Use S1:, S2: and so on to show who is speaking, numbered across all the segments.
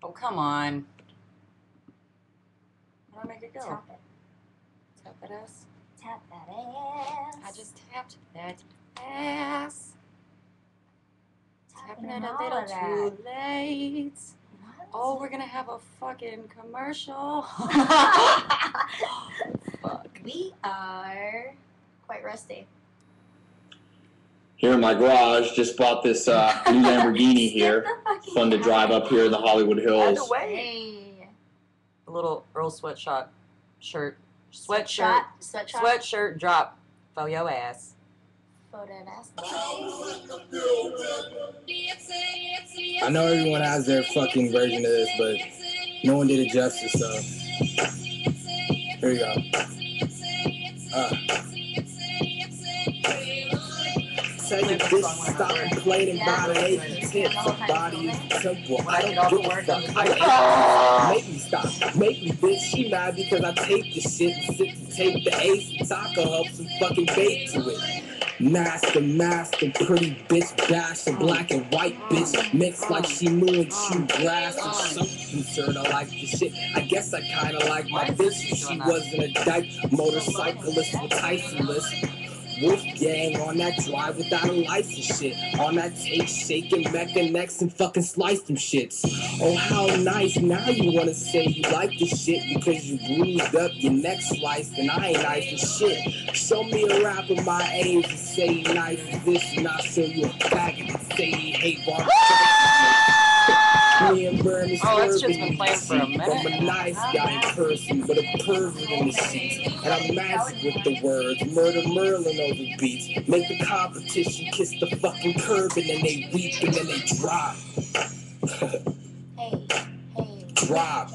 S1: Oh, come on. How do I make it go?
S2: Tap it.
S1: Tap that ass?
S2: Tap that ass.
S1: I just tapped that ass. Tapping it a
S2: all
S1: little
S2: of that.
S1: too late.
S2: What?
S1: Oh, we're gonna have a fucking commercial. Fuck.
S2: We are quite rusty.
S3: Here in my garage, just bought this new Lamborghini here. Fun to drive up here in the Hollywood Hills.
S2: Hey.
S1: A little Earl Sweatshirt shirt.
S2: Sweatshirt
S1: drop for your ass.
S2: For that ass.
S4: I know everyone has their fucking version of this, but no one did it justice, so here we go. Tell you this, stop complaining about it, ain't tips, body is simple, I don't give a fuck. Make me stop, make me bitch, she mad because I tape the shit and sit and tape the ace and taco help some fucking bait to it. Master, pretty bitch, bash a black and white bitch, mixed like she knew and chew grass or something, sort of like the shit. I guess I kinda like my bitch if she wasn't a dyke, motorcyclist with Tyson list. Wolfgang on that drive without a license shit. On that tape shaking mecca necks and fucking slice them shits. Oh how nice, now you wanna say you like this shit because you bruised up your neck sliced and I ain't nice as shit. Show me a rapper my age and say he nice as this and I'll show you a faggot and say he hate barbecue. Me and Bernie
S1: that's just been playing for a minute.
S4: I'm a nice guy in person, but a pervert in the sheets. And I'm magic with the words, murder Merlin over beats. Make the competition kiss the fucking curb and then they weep and then they drop.
S2: Hey.
S4: Drop,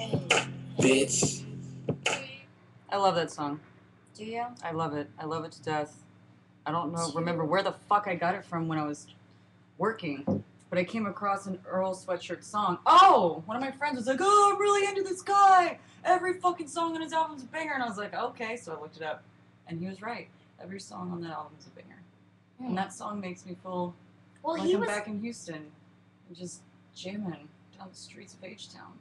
S4: bitch.
S1: I love that song.
S2: Do you?
S1: I love it. I love it to death. I don't remember where the fuck I got it from when I was working. But I came across an Earl Sweatshirt song. Oh! One of my friends was like, oh, I'm really into this guy! Every fucking song on his album's a banger. And I was like, okay. So I looked it up. And he was right. Every song on that album's a banger. And that song makes me feel like I'm back in Houston. And just jamming down the streets of H-Town.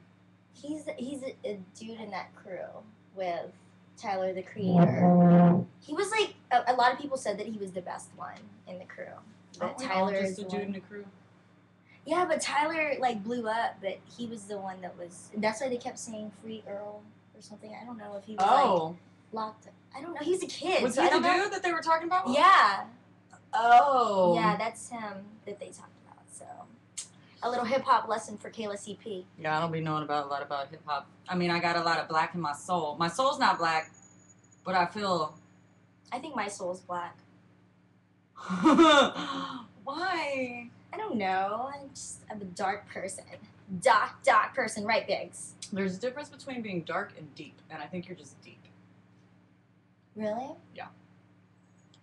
S2: He's a dude in that crew with Tyler, the Creator. He was like, a lot of people said that he was the best one in the crew. But Tyler is
S1: just a dude in the crew.
S2: Yeah, but Tyler, like, blew up, but he was the one that was... That's why they kept saying Free Earl or something. I don't know if he was, like, locked... I don't know. He's a kid.
S1: Was he the dude that they were talking about?
S2: Yeah.
S1: Oh.
S2: Yeah, that's him that they talked about, so... A little hip-hop lesson for Kayla CP.
S1: Yeah, I don't be knowing a lot about hip-hop. I mean, I got a lot of black in my soul. My soul's not black, but I feel...
S2: I think my soul's black.
S1: Why?
S2: I don't know. I'm a dark person. Dark person, right, Biggs?
S1: There's a difference between being dark and deep, and I think you're just deep.
S2: Really?
S1: Yeah.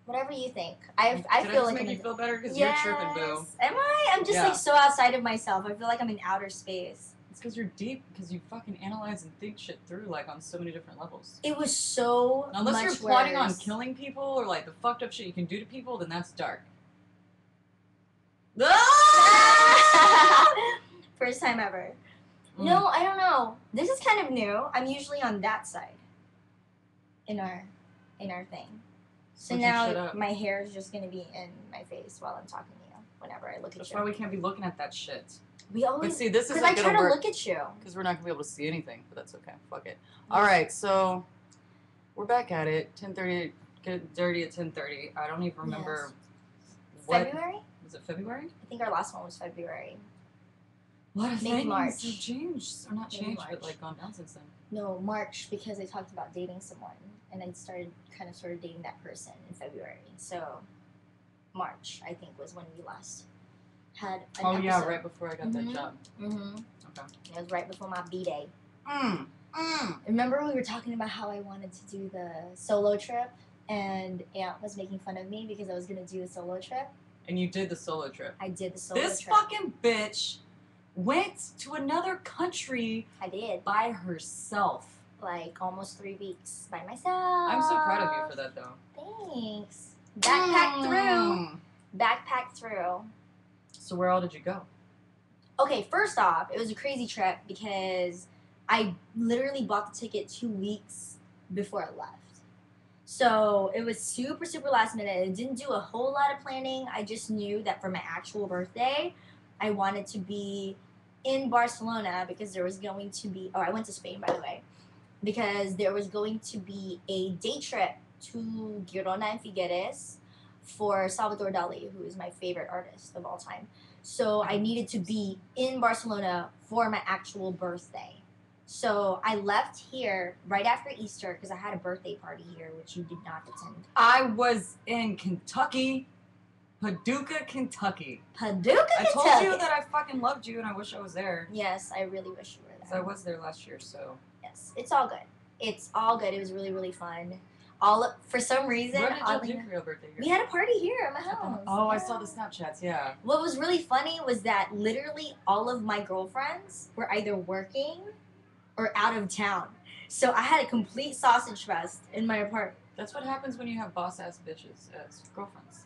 S2: Whatever you think. I feel like
S1: make you feel better because
S2: yes.
S1: you're tripping, boo.
S2: Am I? I'm just like so outside of myself. I feel like I'm in outer space.
S1: It's because you're deep, because you fucking analyze and think shit through like on so many different levels.
S2: It was so
S1: Unless
S2: much
S1: you're plotting
S2: worse.
S1: on killing people or like the fucked up shit you can do to people, then that's dark.
S2: First time ever. No, I don't know. This is kind of new. I'm usually on that side. In our thing. So now my hair is just gonna be in my face while I'm talking to you. Whenever I look at you.
S1: That's why we can't be looking at that shit.
S2: We always.
S1: But see, this is
S2: because I try to look at you.
S1: Because we're not gonna be able to see anything, but that's okay. Fuck it. All right, so we're back at it. 10:30. Get dirty at 10:30. I don't even remember.
S2: Yes. February?
S1: Was it February?
S2: I think our last one was February.
S1: A lot of
S2: maybe
S1: things
S2: March.
S1: have changed, or not changed, but like gone down since then.
S2: No, March, because I talked about dating someone, and I started dating that person in February. So March, I think, was when we last had an episode.
S1: Yeah, right before I got that job.
S2: Okay. It was right before my B-Day. Remember we were talking about how I wanted to do the solo trip, and Aunt was making fun of me because I was going to do the solo trip.
S1: And you did the solo trip.
S2: I did the solo trip.
S1: This fucking bitch went to another country.
S2: I did.
S1: By herself.
S2: Like almost 3 weeks by myself.
S1: I'm so proud of you for that, though.
S2: Thanks. Backpack through. Backpack through.
S1: So where all did you go?
S2: Okay, first off, it was a crazy trip because I literally bought the ticket 2 weeks before I left. So it was super, super last minute. I didn't do a whole lot of planning. I just knew that for my actual birthday, I wanted to be in Barcelona because there was going to be, I went to Spain, by the way, because there was going to be a day trip to Girona and Figueres for Salvador Dali, who is my favorite artist of all time. So I needed to be in Barcelona for my actual birthday. So I left here right after Easter because I had a birthday party here, which you did not attend.
S1: I was in Kentucky. Paducah, Kentucky.
S2: Paducah, Kentucky.
S1: I told you that I fucking loved you and I wish I was there.
S2: Yes, I really wish you were there.
S1: Because I was there last year, so.
S2: Yes, it's all good. It's all good. It was really, really fun. For some reason,
S1: what did you do for your birthday?
S2: We had a party here at my house.
S1: Oh, yeah. I saw the Snapchats, yeah.
S2: What was really funny was that literally all of my girlfriends were either working or out of town. So I had a complete sausage fest in my apartment.
S1: That's what happens when you have boss-ass bitches as girlfriends.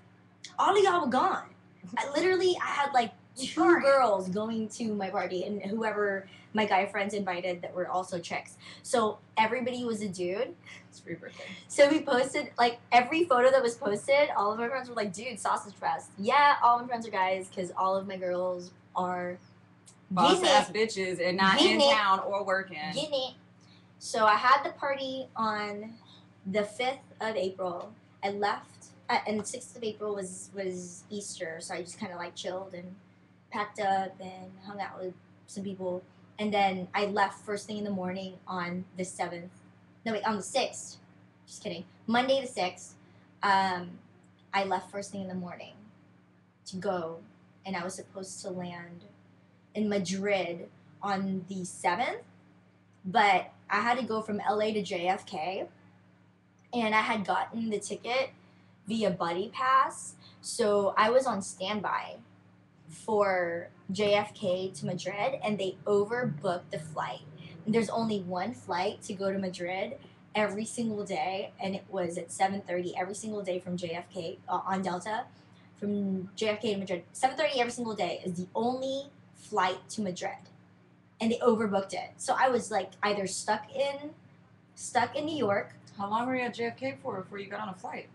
S2: All of y'all were gone. I had like 2 girls going to my party and whoever my guy friends invited that were also chicks. So everybody was a dude.
S1: It's for your birthday.
S2: So we posted, like, every photo that was posted, all of my friends were like, dude, sausage fest. Yeah, all my friends are guys because all of my girls are
S1: boss-ass bitches and not in town or working.
S2: So I had the party on the 5th of April. I left, and the 6th of April was Easter, so I just kind of like chilled and packed up and hung out with some people. And then I left first thing in the morning on the 7th. No, wait, on the 6th. Just kidding. Monday the 6th, I left first thing in the morning to go, and I was supposed to land in Madrid on the 7th, but I had to go from LA to JFK, and I had gotten the ticket via Buddy Pass, so I was on standby for JFK to Madrid, and they overbooked the flight. And there's only one flight to go to Madrid every single day, and it was at 7:30 every single day from JFK on Delta, from JFK to Madrid. 7:30 every single day is the only flight to Madrid, and they overbooked it. So I was like either stuck in New York.
S1: How long were you at JFK for before you got on a flight?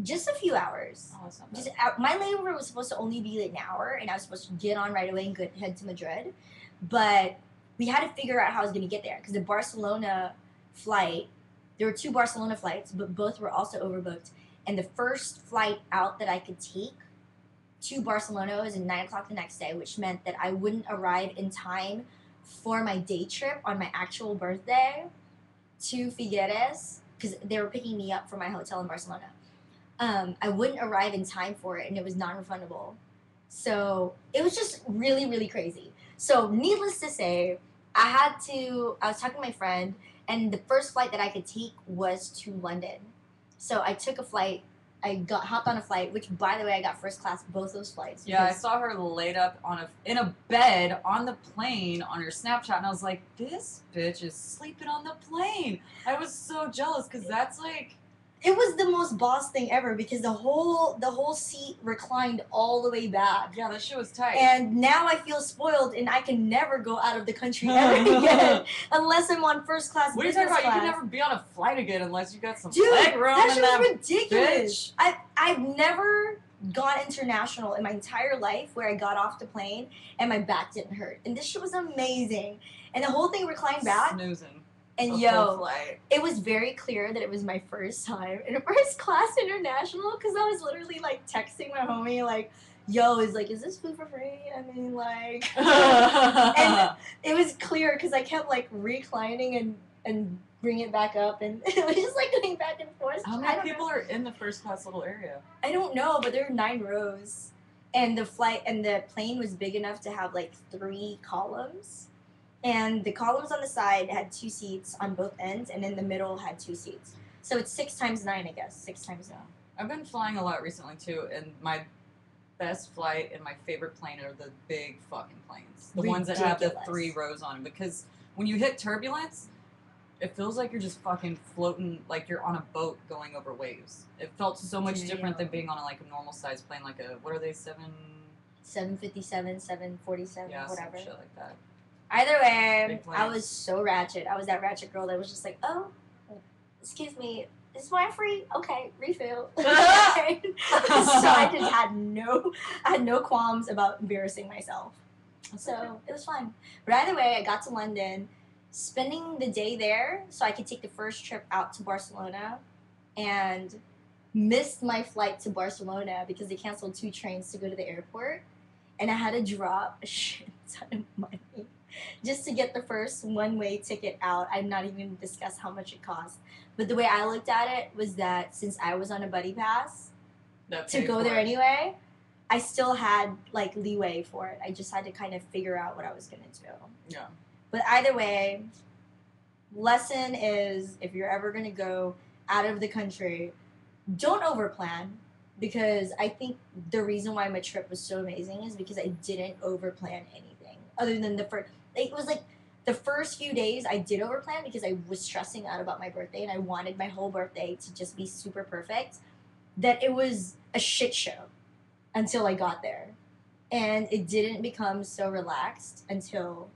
S2: Just a few hours.
S1: Oh, that's not bad.
S2: My layover was supposed to only be like an hour, and I was supposed to get on right away and head to Madrid. But we had to figure out how I was going to get there because the Barcelona flight, there were 2 Barcelona flights, but both were also overbooked. And the first flight out that I could take to Barcelona was at 9 o'clock the next day, which meant that I wouldn't arrive in time for my day trip on my actual birthday to Figueres because they were picking me up from my hotel in Barcelona. I wouldn't arrive in time for it, and it was non-refundable. So it was just really, really crazy. So needless to say, I was talking to my friend, and the first flight that I could take was to London. So I took a flight. I hopped on a flight, which, by the way, I got first class both those flights.
S1: Yeah, I saw her laid up in a bed on the plane on her Snapchat, and I was like, this bitch is sleeping on the plane. I was so jealous, because that's like...
S2: It was the most boss thing ever because the whole seat reclined all the way back.
S1: Yeah, that shit was tight.
S2: And now I feel spoiled, and I can never go out of the country ever again unless I'm on first class.
S1: What are you talking about? You can never be on a flight again unless you got some
S2: Dude,
S1: leg room.
S2: That shit was ridiculous.
S1: Bitch.
S2: I've never gone international in my entire life where I got off the plane and my back didn't hurt, and this shit was amazing. And the whole thing reclined back.
S1: Snoozing.
S2: And it was very clear that it was my first time in a first class international because I was literally like texting my homie like, yo, is this food for free? I mean, like, and it was clear because I kept like reclining and bring it back up, and it was just like going back and forth.
S1: How many people are in the first class little area?
S2: I don't know, but there were 9 rows, and the plane was big enough to have like 3 columns. And the columns on the side had 2 seats on both ends, and in the middle had 2 seats. So it's 6 times 9, I guess. 6 times 9.
S1: I've been flying a lot recently, too, and my best flight and my favorite plane are the big fucking planes. The ones that have the 3 rows on them. Because when you hit turbulence, it feels like you're just fucking floating, like you're on a boat going over waves. It felt so much different than being on a normal-sized plane, like a, what are they, 7...
S2: 757, 747,
S1: yeah,
S2: whatever.
S1: Some shit like that.
S2: Either way, I was so ratchet. I was that ratchet girl that was just like, oh, excuse me, is wine free? Okay, refill. So I had no qualms about embarrassing myself. So it was fun. But either way, I got to London, spending the day there so I could take the first trip out to Barcelona, and missed my flight to Barcelona because they canceled 2 trains to go to the airport, and I had to drop a shit ton of money just to get the first one-way ticket out. I'm not even going to discuss how much it cost. But the way I looked at it was that since I was on a buddy pass to go there anyway, I still had like leeway for it. I just had to kind of figure out what I was going to do.
S1: Yeah.
S2: But either way, lesson is if you're ever going to go out of the country, don't overplan, because I think the reason why my trip was so amazing is because I didn't overplan anything other than the first. It was like the first few days I did overplan because I was stressing out about my birthday and I wanted my whole birthday to just be super perfect. That it was a shit show until I got there, and it didn't become so relaxed until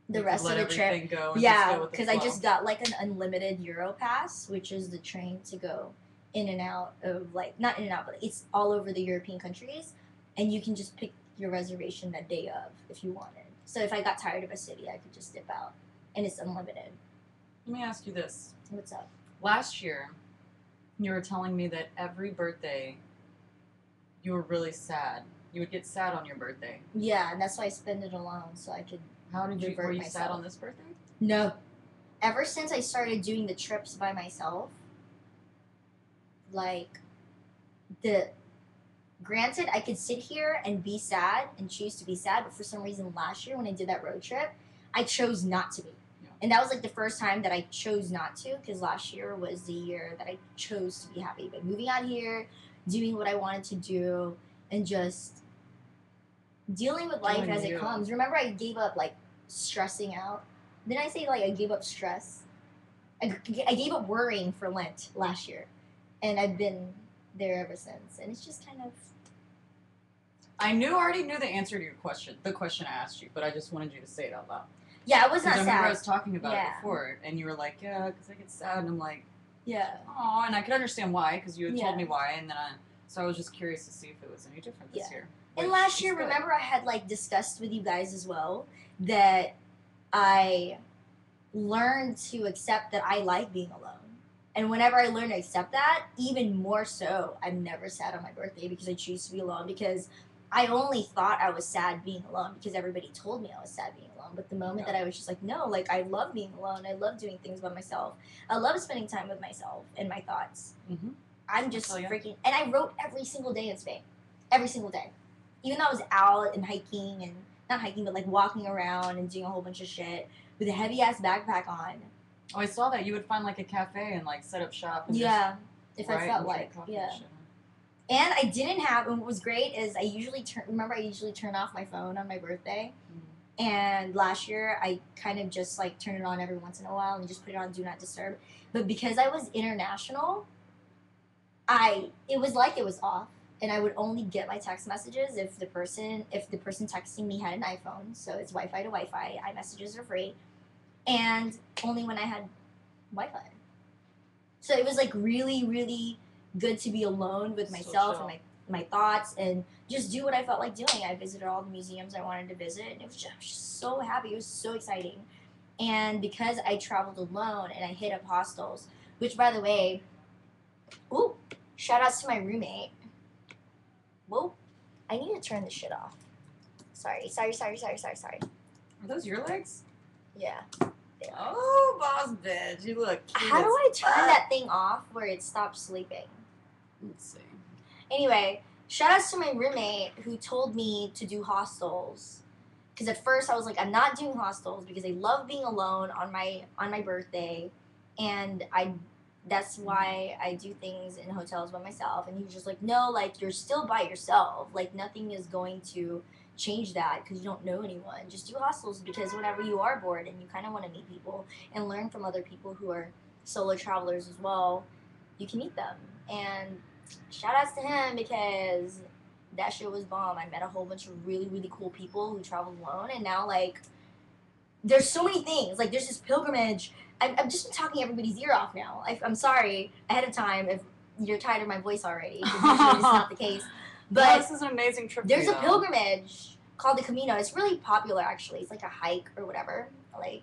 S2: the rest of the trip. Yeah, because I just got like an unlimited Euro pass, which is the train to go in and out of, like, not in and out, but it's all over the European countries, and you can just pick your reservation that day of if you wanted. So if I got tired of a city, I could just dip out, and it's unlimited.
S1: Let me ask you this.
S2: What's up?
S1: Last year, you were telling me that every birthday you were really sad. You would get sad on your birthday.
S2: Yeah, and that's why I spend it alone, so I could.
S1: How did you? Were you sad on this birthday?
S2: No. Ever since I started doing the trips by myself, like, granted, I could sit here and be sad and choose to be sad, but for some reason last year when I did that road trip, I chose not to be. Yeah. And that was like the first time that I chose not to, because last year was the year that I chose to be happy. But moving out here, doing what I wanted to do, and just dealing with life as it comes. Remember, I gave up, like, stressing out. Didn't I say, like, I gave up stress? I gave up worrying for Lent last year. And I've been there ever since. And it's just kind of...
S1: I already knew the answer to your question, the question I asked you, but I just wanted you to say it out loud.
S2: Yeah, I was not sad.
S1: I remember I was talking about it before, and you were like, yeah, because I get sad, and I'm like,
S2: yeah.
S1: Oh, and I could understand why, because you had told me why, and then so I was just curious to see if it was any different this year.
S2: And last year, remember I had, like, discussed with you guys as well that I learned to accept that I like being alone. And whenever I learn to accept that, even more so, I'm never sad on my birthday because I choose to be alone, because I only thought I was sad being alone because everybody told me I was sad being alone. But the moment that I was just like, no, like, I love being alone. I love doing things by myself. I love spending time with myself and my thoughts. Mm-hmm. I'm just freaking... And I wrote every single day in Spain. Every single day. Even though I was out and hiking, and not hiking, but like walking around and doing a whole bunch of shit with a heavy-ass backpack on.
S1: Oh, I saw that. You would find, like, a cafe and, like, set up shop. And
S2: if I felt like, And I didn't have, and what was great is I usually turn off my phone on my birthday. Mm-hmm. And last year, I kind of just, like, turn it on every once in a while and just put it on Do Not Disturb. But because I was international, it was like it was off. And I would only get my text messages if the person texting me had an iPhone. So it's Wi-Fi to Wi-Fi. iMessages are free. And only when I had Wi-Fi. So it was, like, really, really good to be alone with myself and my thoughts and just do what I felt like doing. I visited all the museums I wanted to visit, and I was just so happy. It was so exciting. And because I traveled alone and I hit up hostels, which, by the way, shout outs to my roommate. Whoa, I need to turn this shit off. Sorry.
S1: Are those your legs?
S2: Yeah.
S1: Oh, boss bitch, you look cute.
S2: How do I turn that thing off where it stops sleeping?
S1: Let's see.
S2: Anyway, shout outs to my roommate who told me to do hostels. Because at first I was like, I'm not doing hostels because I love being alone on my birthday, and that's why I do things in hotels by myself. And he was just like, no, like, you're still by yourself. Like, nothing is going to change that because you don't know anyone. Just do hostels, because whenever you are bored and you kind of want to meet people and learn from other people who are solo travelers as well, you can meet them. And shout outs to him, because that shit was bomb. I met a whole bunch of really, really cool people who traveled alone, and now, like, there's so many things. Like, there's this pilgrimage. I've just been talking everybody's ear off now. I'm sorry ahead of time if you're tired of my voice already, because usually it's not the case. But
S1: no, this is an amazing trip.
S2: There's a pilgrimage called the Camino. It's really popular, actually. It's like a hike or whatever. Like,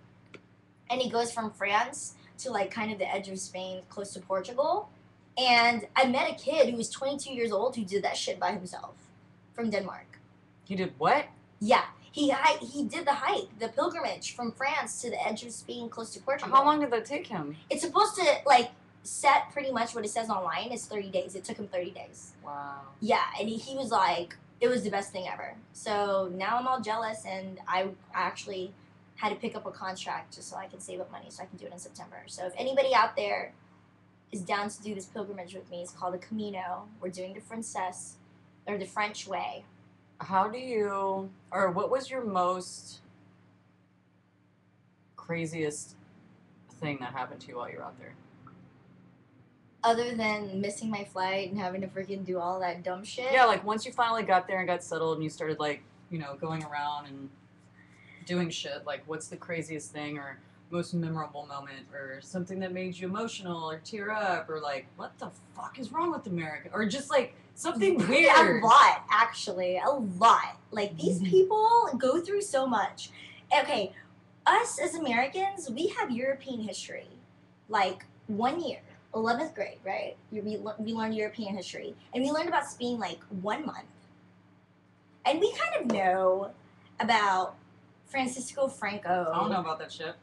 S2: and it goes from France to, like, kind of the edge of Spain, close to Portugal. And I met a kid who was 22 years old who did that shit by himself from Denmark.
S1: He did what?
S2: Yeah. He did the hike, the pilgrimage from France to the edge of Spain, close to Portugal.
S1: How long did that take him?
S2: It's supposed to, like, set pretty much what it says online is 30 days. It took him 30 days.
S1: Wow.
S2: Yeah, and he was like, it was the best thing ever. So now I'm all jealous, and I actually had to pick up a contract just so I can save up money so I can do it in September. So if anybody out there is down to do this pilgrimage with me, it's called the Camino. We're doing the the French way.
S1: How do you, or what was your most craziest thing that happened to you while you were out there?
S2: Other than missing my flight and having to freaking do all that dumb shit?
S1: Yeah, like once you finally got there and got settled and you started, like, you know, going around and doing shit, like what's the craziest thing or most memorable moment or something that made you emotional or tear up or like, what the fuck is wrong with America? Or just like something weird.
S2: A lot, actually. A lot. Like, these people go through so much. Okay, us as Americans, we have European history. Like, 1 year. 11th grade, right? We learned European history. And we learned about Spain, like, 1 month. And we kind of know about Francisco Franco.
S1: I don't know about that shit.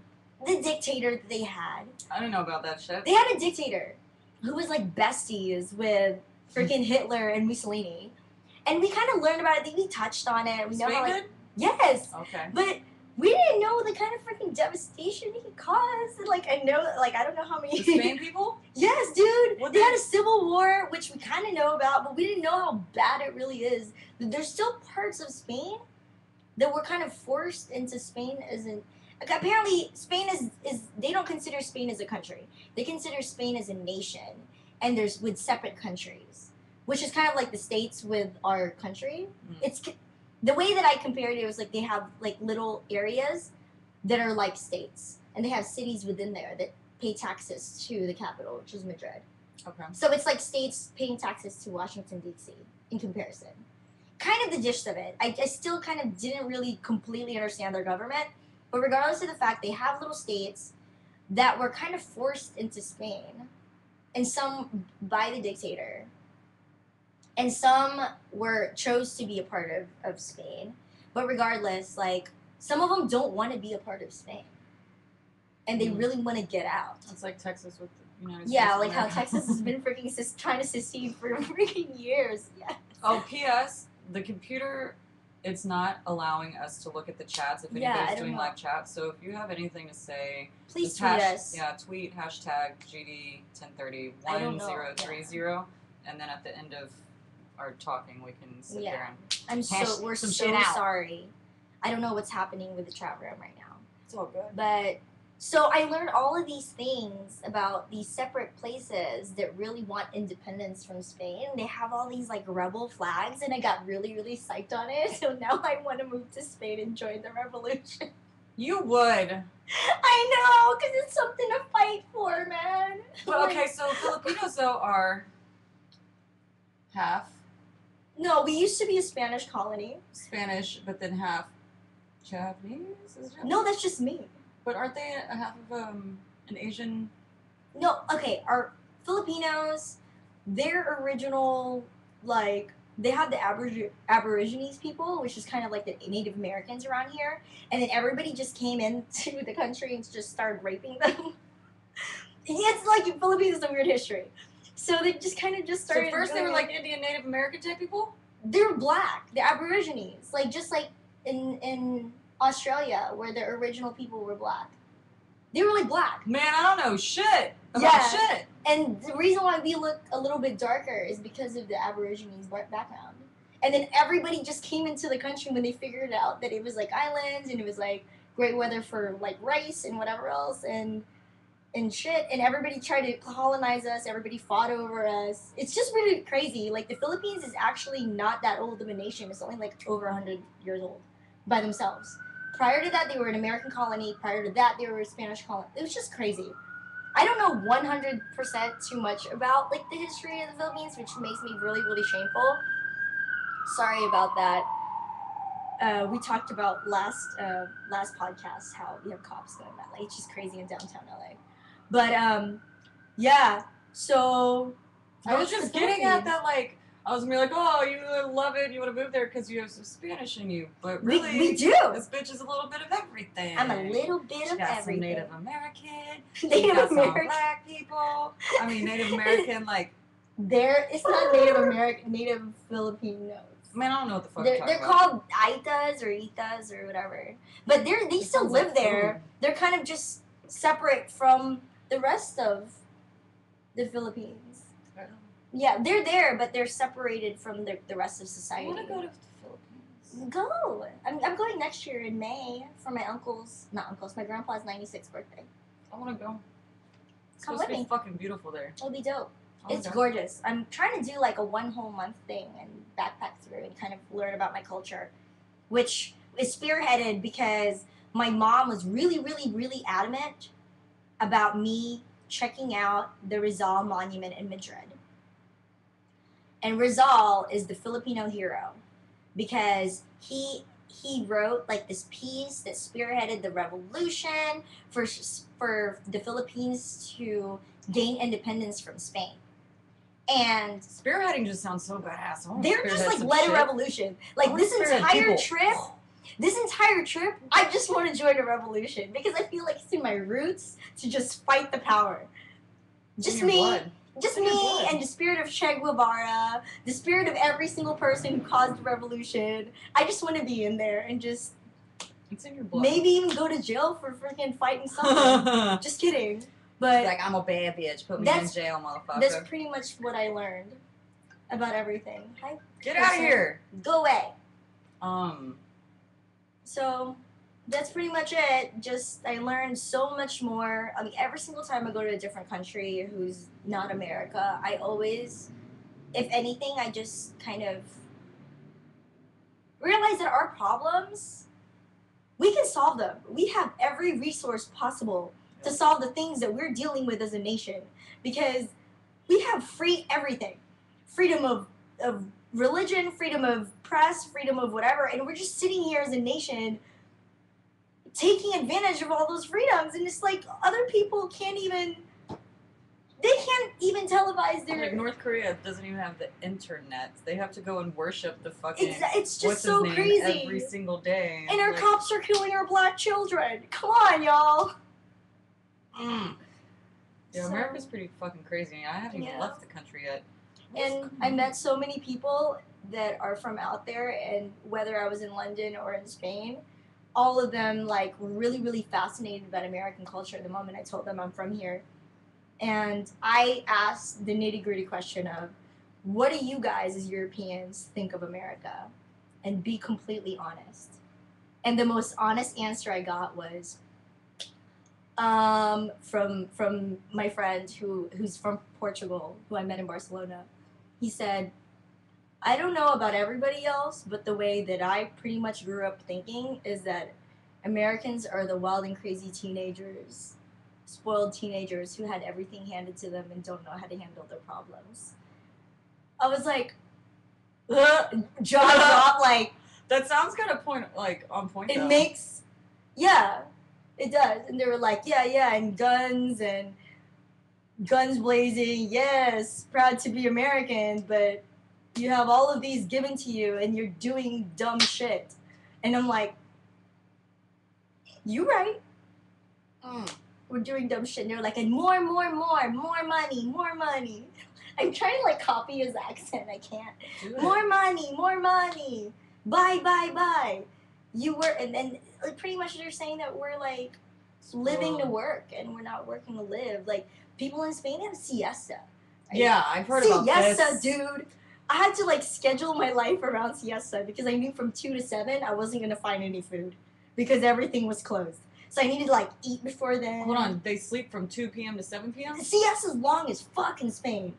S2: The dictator that they had.
S1: I don't know about that shit.
S2: They had a dictator who was, like, besties with freaking Hitler and Mussolini. And we kind of learned about it. I think we touched on it. We know
S1: Spain
S2: how, like,
S1: did?
S2: yes.
S1: Okay.
S2: But we didn't know the kind of freaking devastation he caused. And, like, I don't know how many.
S1: The Spain people?
S2: Yes, dude.
S1: What
S2: they had a civil war, which we kind of know about, but we didn't know how bad it really is. There's still parts of Spain that were kind of forced into Spain as in. Like, apparently, Spain is they don't consider Spain as a country. They consider Spain as a nation, and there's with separate countries, which is kind of like the states with our country. It's the way that I compared it was like they have like little areas that are like states, and they have cities within there that pay taxes to the capital, which is Madrid.
S1: Okay.
S2: So it's like states paying taxes to Washington, D.C. in comparison. Kind of the gist of it. I still kind of didn't really completely understand their government. But regardless of the fact, they have little states that were kind of forced into Spain, and some by the dictator, and some chose to be a part of Spain. But regardless, like, some of them don't want to be a part of Spain, and they really want to get out.
S1: It's like Texas with the United States.
S2: Yeah, like how Texas has been freaking trying to secede for freaking years. Yeah.
S1: Oh, P.S. The computer, it's not allowing us to look at the chats if anybody's doing live chat. So if you have anything to say,
S2: please tweet us.
S1: Yeah, tweet hashtag GD1030 1030, and then at the end of our talking, we can sit there and
S2: we're so sorry. I don't know what's happening with the chat room right now.
S1: It's all good.
S2: But so I learned all of these things about these separate places that really want independence from Spain. They have all these like rebel flags, and I got really, really psyched on it. So now I want to move to Spain and join the revolution.
S1: You would.
S2: I know, because it's something to fight for, man.
S1: But okay, so Filipinos though are half.
S2: No, we used to be a Spanish colony.
S1: Spanish, but then half Japanese?
S2: No, that's just me.
S1: But aren't they a half of an Asian?
S2: No, okay, our Filipinos, their original, like, they have the Aborigines people, which is kind of like the Native Americans around here, and then everybody just came into the country and just started raping them. It's like, Philippines is a weird history. So they just kind of just started.
S1: So first they were like Indian Native American type people?
S2: They were black. The Aborigines. Like, just like in Australia, where the original people were black. They were like black.
S1: Man, I don't know shit about shit.
S2: And the reason why we look a little bit darker is because of the Aborigines background. And then everybody just came into the country when they figured out that it was like islands and it was like great weather for like rice and whatever else. And and shit, and everybody tried to colonize us, everybody fought over us. It's just really crazy. Like, the Philippines is actually not that old of a nation. It's only like over 100 years old by themselves. Prior to that, they were an American colony. Prior to that, they were a Spanish colony. It was just crazy. I don't know 100% too much about, like, the history of the Philippines, which makes me really, really shameful. Sorry about that. We talked about last podcast how we have cops going around. Like, it's just crazy in downtown LA. But, yeah, so...
S1: I was just getting at that, like, I was gonna be like, oh, you love it, you want to move there because you have some Spanish in you. But really,
S2: we do.
S1: This bitch is a little bit of everything.
S2: I'm a little bit of
S1: got
S2: everything.
S1: Some Native American.
S2: Native
S1: got
S2: American.
S1: Some black people. I mean, Native American, like...
S2: It's not Native American, Native Filipinos.
S1: Man, I don't know what the fuck
S2: They're called Aitas or Itas or whatever. But they still live there. They're kind of just separate from the rest of the Philippines. Yeah, they're there, but they're separated from the rest of society.
S1: I want to go to the Philippines.
S2: Go. I'm going next year in May for my my grandpa's 96th birthday.
S1: I want to go. It's
S2: Come
S1: supposed
S2: with
S1: to be
S2: me.
S1: fucking beautiful there.
S2: It'll be dope. It's
S1: go.
S2: gorgeous. I'm trying to do like a 1 whole month thing and backpack through and kind of learn about my culture, which is spearheaded because my mom was really, really, really adamant about me checking out the Rizal Monument in Madrid. And Rizal is the Filipino hero because he wrote like this piece that spearheaded the revolution for the Philippines to gain independence from Spain. And
S1: spearheading just sounds so badass.
S2: They're just like led a revolution. Like this entire trip, I just want to join a revolution because I feel like it's in my roots to just fight the power. Just me. Just me and the spirit of Che Guevara, the spirit of every single person who caused the revolution. I just want to be in there and just
S1: it's in your blood.
S2: Maybe even go to jail for freaking fighting something. Just kidding. But
S1: like, I'm a bad bitch. Put me in jail, motherfucker.
S2: That's pretty much what I learned about everything.
S1: Get out of here.
S2: Go away.
S1: So
S2: that's pretty much it. Just I learned so much more. I mean, every single time I go to a different country who's not America, I always, if anything, I just kind of realize that our problems, we can solve them. We have every resource possible to solve the things that we're dealing with as a nation because we have free everything. Freedom of religion, freedom of press, freedom of whatever, and we're just sitting here as a nation taking advantage of all those freedoms, and it's like other people can't even televise their...
S1: Like North Korea doesn't even have the internet. They have to go and worship the fucking...
S2: It's just so crazy.
S1: Every single day.
S2: And our cops are killing our black children. Come on, y'all.
S1: Yeah, America's pretty fucking crazy. I haven't even left the country yet.
S2: And I met so many people that are from out there, and whether I was in London or in Spain, all of them like were really, really fascinated about American culture the moment I told them I'm from here. And I asked the nitty-gritty question of, what do you guys as Europeans think of America? And be completely honest. And the most honest answer I got was from my friend who's from Portugal, who I met in Barcelona. He said, I don't know about everybody else, but the way that I pretty much grew up thinking is that Americans are the wild and crazy teenagers, spoiled teenagers who had everything handed to them and don't know how to handle their problems. I was like, jaw drop, like...
S1: That sounds kind of on point,
S2: It makes... Yeah, it does. And they were like, yeah, and guns blazing, yes, proud to be American, but you have all of these given to you and you're doing dumb shit. And I'm like, you right. We're doing dumb shit. And they're like, and more money. I'm trying to copy his accent. I can't. More money. Buy. And then pretty much they're saying that we're living to work and we're not working to live. Like, people in Spain have siesta.
S1: Yeah, I've heard about this.
S2: Siesta, dude. I had to schedule my life around siesta because I knew from 2 to 7 I wasn't going to find any food because everything was closed. So I needed to, like, eat before then.
S1: Hold on, they sleep from 2 p.m. to 7 p.m.?
S2: The siesta is long as fuck in Spain.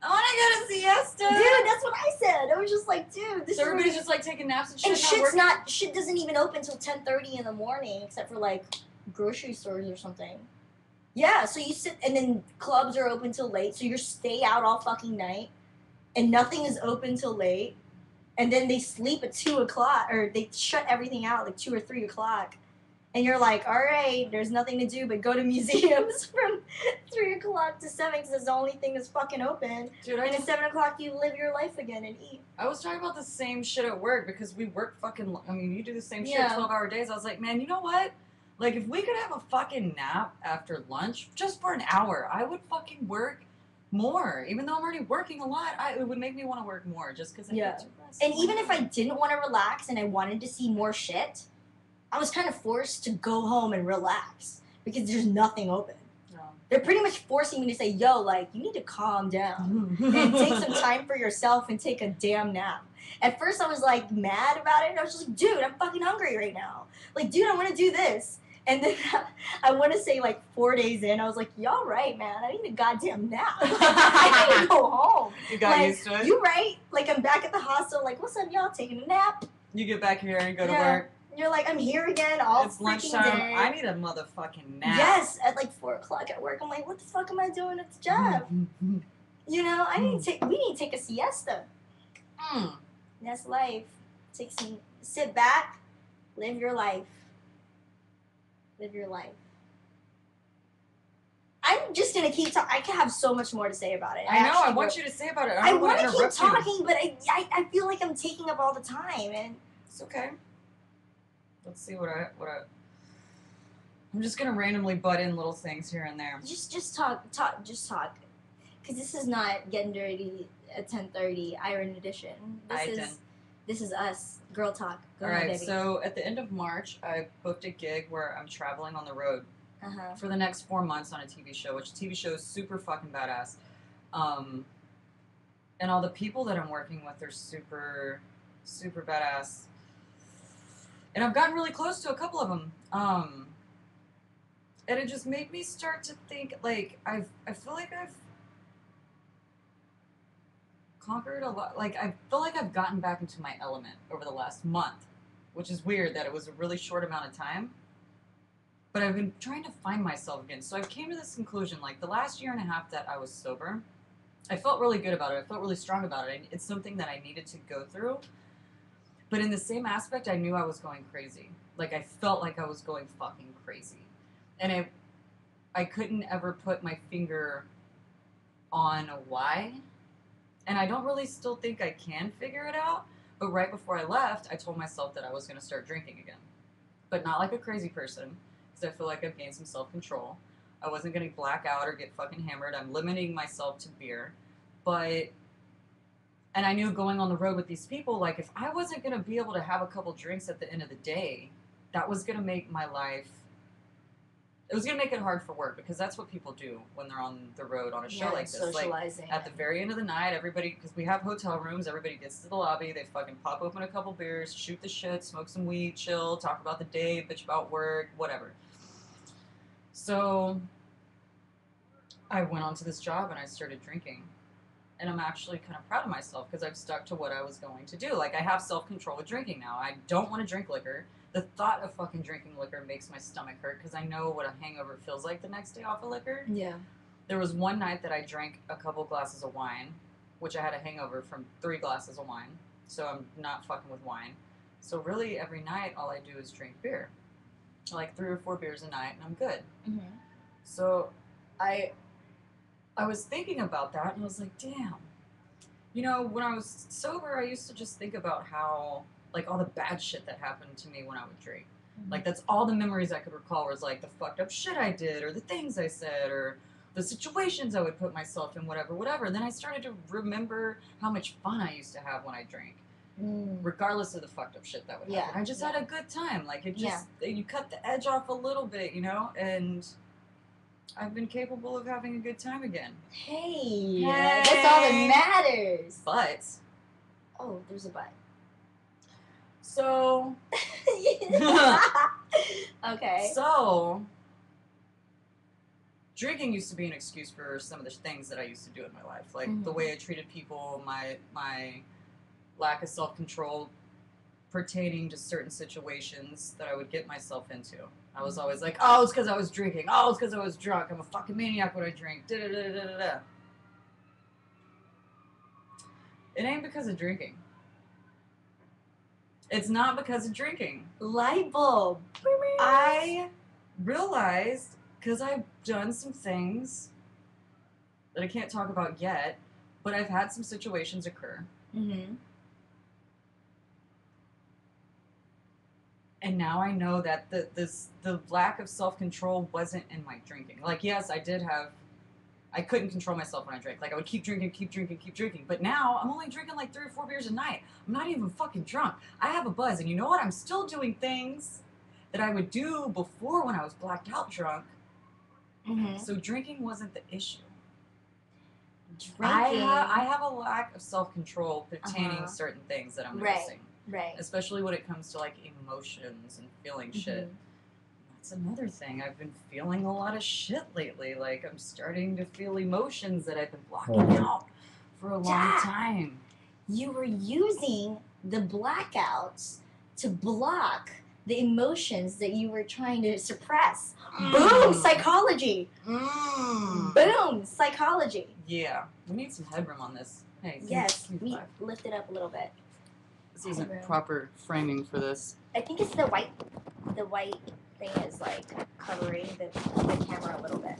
S1: I want to go to siesta!
S2: Dude, that's what I said. I was just like, dude, this
S1: so
S2: is
S1: everybody's just, like, taking naps and shit,
S2: and shit doesn't even open until 10:30 in the morning, except for, like, grocery stores or something. Yeah, so you sit, and then clubs are open till late, so you stay out all fucking night, and nothing is open till late, and then they sleep at 2 o'clock, or they shut everything out, like 2 or 3 o'clock, and you're like, all right, there's nothing to do but go to museums from 3 o'clock to 7, because it's the only thing that's fucking open.
S1: Dude,
S2: and at 7 o'clock, you live your life again and eat.
S1: I was talking about the same shit at work, because we work fucking, I mean, you do the same shit, 12-hour days. I was like, man, you know what? Like, if we could have a fucking nap after lunch, just for an hour, I would fucking work more. Even though I'm already working a lot, it would make me want to work more, just because I get to rest.
S2: And even if I didn't want to relax and I wanted to see more shit, I was kind of forced to go home and relax, because there's nothing open.
S1: No.
S2: They're pretty much forcing me to say, yo, like, you need to calm down and take some time for yourself and take a damn nap. At first, I was, like, mad about it. I was just like, dude, I'm fucking hungry right now. Like, dude, I want to do this. And then I want to say, like, 4 days in, I was like, y'all right, man. I need a goddamn nap. I need to go home.
S1: You got
S2: like,
S1: used to it?
S2: You right? Like, I'm back at the hostel. Like, what's up, y'all? Taking a nap?
S1: You get back here and go to work.
S2: You're like, I'm here again all
S1: it's
S2: freaking
S1: lunchtime.
S2: day.
S1: I need a motherfucking nap.
S2: Yes, at like 4 o'clock at work. I'm like, what the fuck am I doing at the job? You know, we need to take a siesta. That's life. Sit back, live your life. Live your life. I'm just gonna keep talking. I can have so much more to say about it.
S1: I know. I want you to say about it. I
S2: want to keep talking,
S1: you.
S2: but I feel like I'm taking up all the time, and
S1: it's okay. Let's see what I. I'm just gonna randomly butt in little things here and there.
S2: Just talk. Because this is not Getting Dirty at 10:30 Iron Edition. This is us, girl talk. Go ahead, baby.
S1: So at the end of March, I booked a gig where I'm traveling on the road for the next 4 months on a TV show, which TV show is super fucking badass. And all the people that I'm working with are super, super badass. And I've gotten really close to a couple of them. And it just made me start to think, like, I feel like I've conquered a lot. Like, I feel like I've gotten back into my element over the last month, which is weird that it was a really short amount of time. But I've been trying to find myself again. So I came to this conclusion, like, the last year and a half that I was sober, I felt really good about it. I felt really strong about it. It's something that I needed to go through. But in the same aspect, I knew I was going crazy. Like, I felt like I was going fucking crazy. And I couldn't ever put my finger on why. And I don't really still think I can figure it out. But right before I left, I told myself that I was going to start drinking again. But not like a crazy person, because I feel like I've gained some self-control. I wasn't going to black out or get fucking hammered. I'm limiting myself to beer. And I knew going on the road with these people, like, if I wasn't going to be able to have a couple drinks at the end of the day, that was going to make my life... It was going to make it hard for work, because that's what people do when they're on the road on a show like this.
S2: Socializing.
S1: Like, at the very end of the night, everybody, because we have hotel rooms, everybody gets to the lobby, they fucking pop open a couple beers, shoot the shit, smoke some weed, chill, talk about the day, bitch about work, whatever. So I went on to this job and I started drinking. And I'm actually kind of proud of myself, because I've stuck to what I was going to do. Like, I have self-control with drinking now. I don't want to drink liquor. The thought of fucking drinking liquor makes my stomach hurt, because I know what a hangover feels like the next day off of liquor.
S2: Yeah.
S1: There was one night that I drank a couple glasses of wine, which I had a hangover from 3 glasses of wine. So I'm not fucking with wine. So really, every night, all I do is drink beer. Like 3 or 4 beers a night, and I'm good.
S2: Mm-hmm.
S1: So I was thinking about that, and I was like, damn. You know, when I was sober, I used to just think about how, like, all the bad shit that happened to me when I would drink. Mm-hmm. Like, that's all the memories I could recall was, like, the fucked up shit I did, or the things I said, or the situations I would put myself in, whatever. And then I started to remember how much fun I used to have when I drank. Regardless of the fucked up shit that would happen. I just had a good time. Like, it just, you cut the edge off a little bit, you know? And I've been capable of having a good time again.
S2: Hey. That's all that matters.
S1: But.
S2: Oh, there's a but.
S1: So.
S2: Okay.
S1: So. Drinking used to be an excuse for some of the things that I used to do in my life. Like the way I treated people, my lack of self-control pertaining to certain situations that I would get myself into. I was always like, oh, it's because I was drinking. Oh, it's because I was drunk. I'm a fucking maniac when I drink. Da-da-da-da-da-da. It ain't because of drinking. It's not because of drinking.
S2: Light bulb.
S1: I realized, because I've done some things that I can't talk about yet, but I've had some situations occur.
S2: Mm-hmm.
S1: And now I know that the lack of self-control wasn't in my drinking. Like, yes, I couldn't control myself when I drank. Like, I would keep drinking. But now, I'm only drinking like 3 or 4 beers a night. I'm not even fucking drunk. I have a buzz. And you know what? I'm still doing things that I would do before when I was blacked out drunk.
S2: Mm-hmm.
S1: So drinking wasn't the issue.
S2: Drinking.
S1: I have a lack of self-control pertaining certain things that I'm noticing.
S2: Right.
S1: Especially when it comes to, like, emotions and feeling shit. That's another thing. I've been feeling a lot of shit lately. Like, I'm starting to feel emotions that I've been blocking out for a long time.
S2: You were using the blackouts to block the emotions that you were trying to suppress. Boom! Psychology! Boom! Psychology!
S1: Yeah. We need some headroom on this. Hey,
S2: yes, we lift it up a little bit.
S1: This isn't proper framing for this.
S2: I think it's the white thing is like covering the camera a little bit.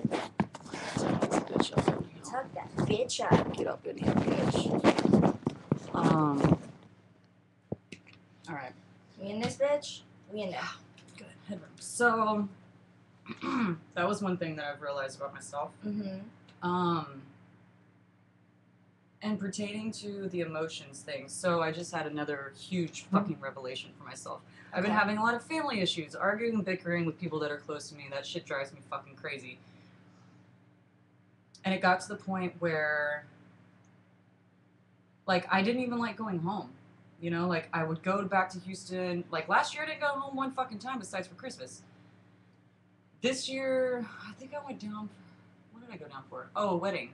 S1: Tug this bitch up.
S2: Tug that bitch up.
S1: Get up in here, bitch. Alright.
S2: We in this bitch? We in there.
S1: Good. Headroom. So, that was one thing that I've realized about myself. And pertaining to the emotions thing, so I just had another huge fucking revelation for myself. I've been having a lot of family issues, arguing and bickering with people that are close to me. That shit drives me fucking crazy. And it got to the point where, like, I didn't even like going home. You know, like, I would go back to Houston. Like, last year I didn't go home one fucking time besides for Christmas. This year, I think I went down for, what did I go down for? Oh, a wedding.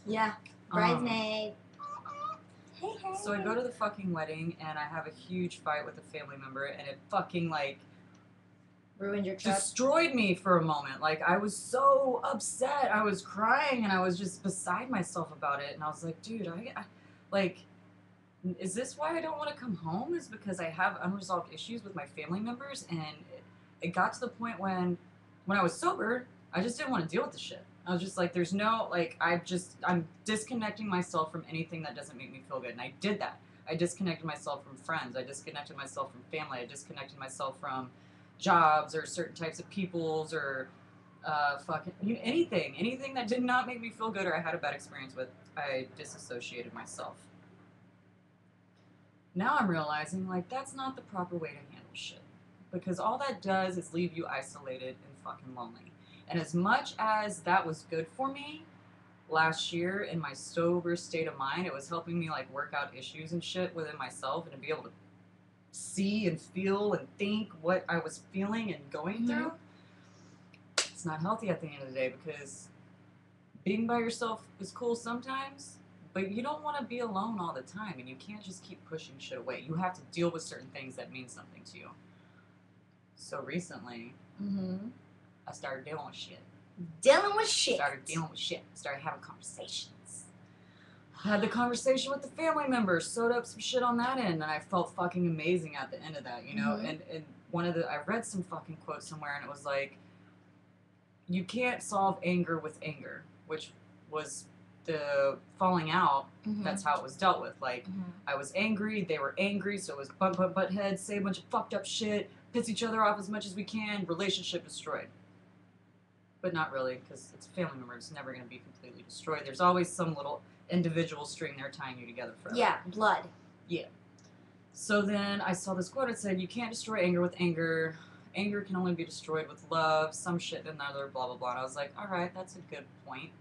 S2: Yeah. Bridesmaid. Hey.
S1: So I go to the fucking wedding, and I have a huge fight with a family member, and it fucking, like,
S2: ruined your trip.
S1: Destroyed me for a moment. Like, I was so upset. I was crying, and I was just beside myself about it. And I was like, dude, I like, is this why I don't want to come home? Is because I have unresolved issues with my family members, and it got to the point when I was sober, I just didn't want to deal with the shit. I was just like, there's no, like, I'm disconnecting myself from anything that doesn't make me feel good. And I did that. I disconnected myself from friends. I disconnected myself from family. I disconnected myself from jobs or certain types of peoples or anything that did not make me feel good or I had a bad experience with. I disassociated myself. Now I'm realizing, like, that's not the proper way to handle shit. Because all that does is leave you isolated and fucking lonely. And as much as that was good for me last year in my sober state of mind, it was helping me, like, work out issues and shit within myself and to be able to see and feel and think what I was feeling and going through. It's not healthy at the end of the day because being by yourself is cool sometimes, but you don't want to be alone all the time, and you can't just keep pushing shit away. You have to deal with certain things that mean something to you. So recently, I started dealing with shit. Started having conversations. I had the conversation with the family members, sewed up some shit on that end, and I felt fucking amazing at the end of that, you know? And I read some fucking quote somewhere, and it was like, you can't solve anger with anger, which was the falling out. That's how it was dealt with. Like, I was angry, they were angry, so it was butt heads, say a bunch of fucked up shit, piss each other off as much as we can, relationship destroyed. But not really, because it's a family member. It's never going to be completely destroyed. There's always some little individual string there tying you together forever.
S2: Yeah, blood.
S1: Yeah. So then I saw this quote. It said, you can't destroy anger with anger. Anger can only be destroyed with love. Some shit and another, blah, blah, blah. And I was like, all right, that's a good point.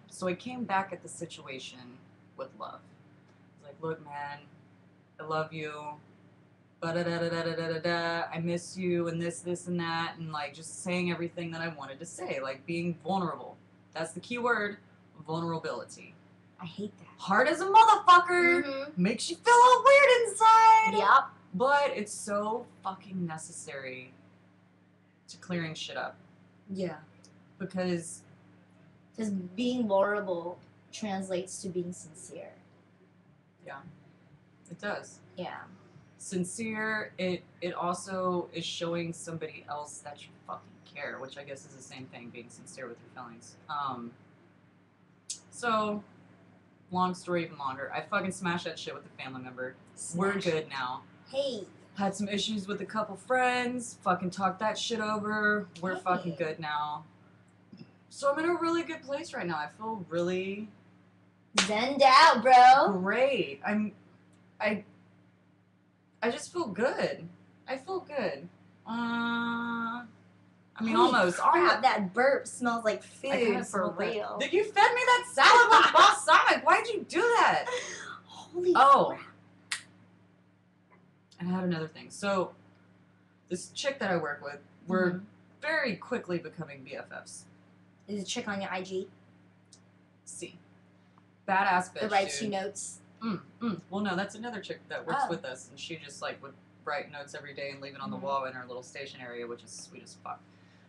S1: So I came back at the situation with love. I was like, look, man, I love you. I miss you and this and that, and like just saying everything that I wanted to say, like being vulnerable. That's the key word, vulnerability.
S2: I hate that.
S1: Hard as a motherfucker, makes you feel all weird inside.
S2: Yep.
S1: But it's so fucking necessary to clearing shit up.
S2: Yeah.
S1: Because
S2: being vulnerable translates to being sincere.
S1: Yeah. It does.
S2: Yeah.
S1: Sincere, it also is showing somebody else that you fucking care, which I guess is the same thing, being sincere with your feelings. So, long story even longer. I fucking smashed that shit with a family member. We're good now.
S2: Hey.
S1: Had some issues with a couple friends. Fucking talked that shit over. We're fucking good now. So I'm in a really good place right now. I feel really
S2: zened out, bro.
S1: Great. I just feel good. I feel good. I mean,
S2: Holy
S1: almost.
S2: Crap, that burp smells like food for real.
S1: You fed me that salad with balsamic. Why'd you do that?
S2: Holy crap.
S1: And I had another thing. So, this chick that I work with, we're very quickly becoming BFFs.
S2: Is a chick on your IG?
S1: See. Badass bitch,
S2: that writes you notes?
S1: Well, no, that's another chick that works with us, and she just, like, would write notes every day and leave it on the wall in her little station area, which is sweet as fuck.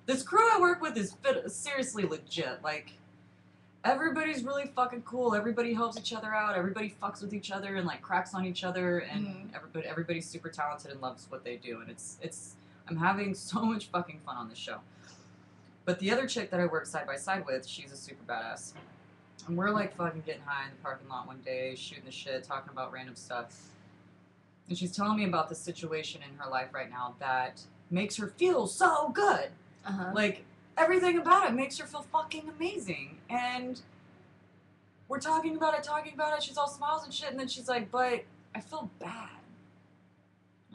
S1: This crew I work with is seriously legit. Like, everybody's really fucking cool. Everybody helps each other out. Everybody fucks with each other and, like, cracks on each other, and everybody's super talented and loves what they do, and it's I'm having so much fucking fun on this show. But the other chick that I work side by side with, she's a super badass. And we're like fucking getting high in the parking lot one day, shooting the shit, talking about random stuff. And she's telling me about the situation in her life right now that makes her feel so good. Like, everything about it makes her feel fucking amazing. And we're talking about it, she's all smiles and shit, and then she's like, but I feel bad.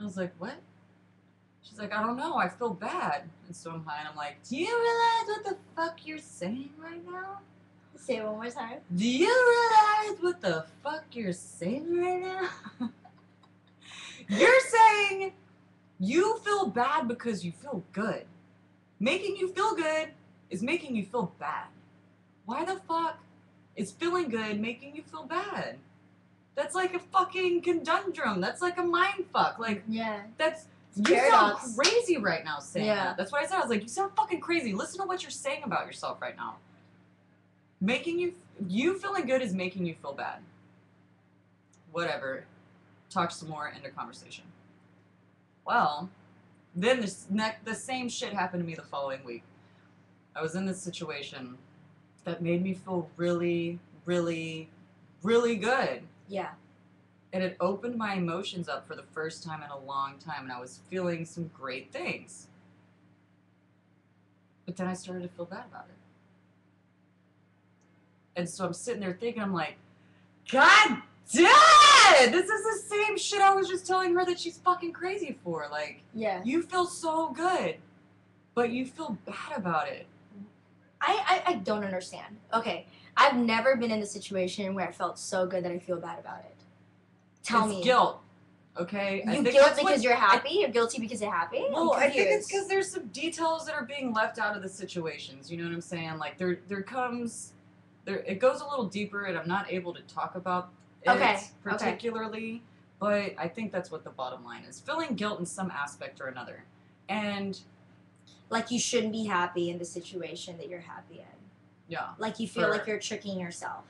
S1: I was like, what? She's like, I don't know, I feel bad. And so I'm high, and I'm like, do you realize what the fuck you're saying right now?
S2: Say it one more time.
S1: Do you realize what the fuck you're saying right now? You're saying you feel bad because you feel good. Making you feel good is making you feel bad. Why the fuck is feeling good making you feel bad? That's like a fucking conundrum. That's like a mind fuck. Like, that's... You sound crazy right now saying that. That's what I said. I was like, you sound fucking crazy. Listen to what you're saying about yourself right now. Making you feeling good is making you feel bad. Whatever. Talk some more, end of conversation. Well, then the same shit happened to me the following week. I was in this situation that made me feel really, really, really good.
S2: Yeah.
S1: And it opened my emotions up for the first time in a long time, and I was feeling some great things. But then I started to feel bad about it. And so I'm sitting there thinking, I'm like, God damn it! This is the same shit I was just telling her that she's fucking crazy for. Like, you feel so good, but you feel bad about it.
S2: I don't understand. Okay, I've never been in a situation where I felt so good that I feel bad about it. Tell me.
S1: It's guilt, okay?
S2: You guilt because you're happy? You're guilty because you're happy?
S1: Well, I think it's because there's some details that are being left out of the situations. You know what I'm saying? Like, it goes a little deeper, and I'm not able to talk about it particularly, but I think that's what the bottom line is. Feeling guilt in some aspect or another. And...
S2: like you shouldn't be happy in the situation that you're happy in.
S1: Yeah.
S2: Like you feel like you're tricking yourself.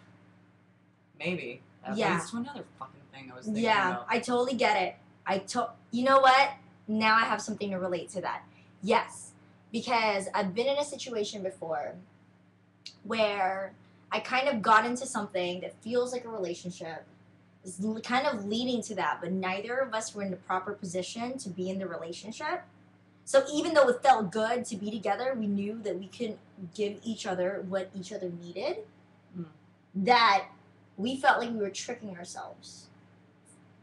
S1: Maybe. That leads to another fucking thing I was thinking about.
S2: I totally get it. You know what? Now I have something to relate to that. Yes. Because I've been in a situation before where I kind of got into something that feels like a relationship. Is kind of leading to that, but neither of us were in the proper position to be in the relationship. So even though it felt good to be together, we knew that we couldn't give each other what each other needed. That we felt like we were tricking ourselves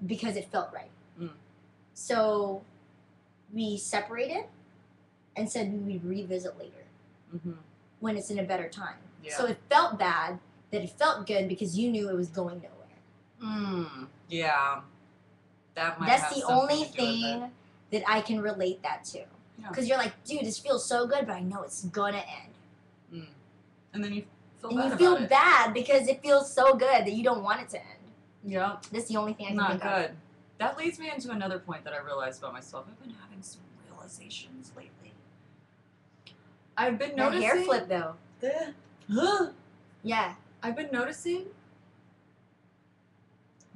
S2: because it felt right. So we separated and said we'd revisit later when it's in a better time. So it felt bad that it felt good because you knew it was going nowhere.
S1: Yeah.
S2: That's the only thing that I can relate that to. Because you're like, dude, this feels so good, but I know it's gonna end.
S1: And then you
S2: feel bad because it feels so good that you don't want it to end.
S1: Yeah.
S2: That's the only thing I can think
S1: Not good.
S2: of.
S1: That leads me into another point that I realized about myself. I've been having some realizations lately. I've been noticing...
S2: That hair flip, though. Yeah.
S1: I've been noticing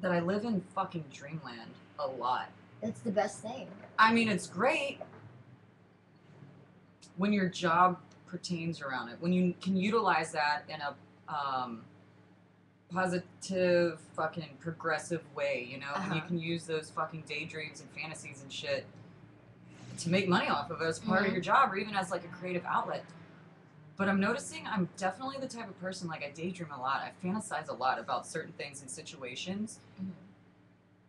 S1: that I live in fucking dreamland a lot.
S2: It's the best thing.
S1: I mean, it's great when your job pertains around it. When you can utilize that in a positive, fucking progressive way, you know? When you can use those fucking daydreams and fantasies and shit to make money off of it as part of your job or even as like a creative outlet. But I'm noticing I'm definitely the type of person, like I daydream a lot. I fantasize a lot about certain things and situations.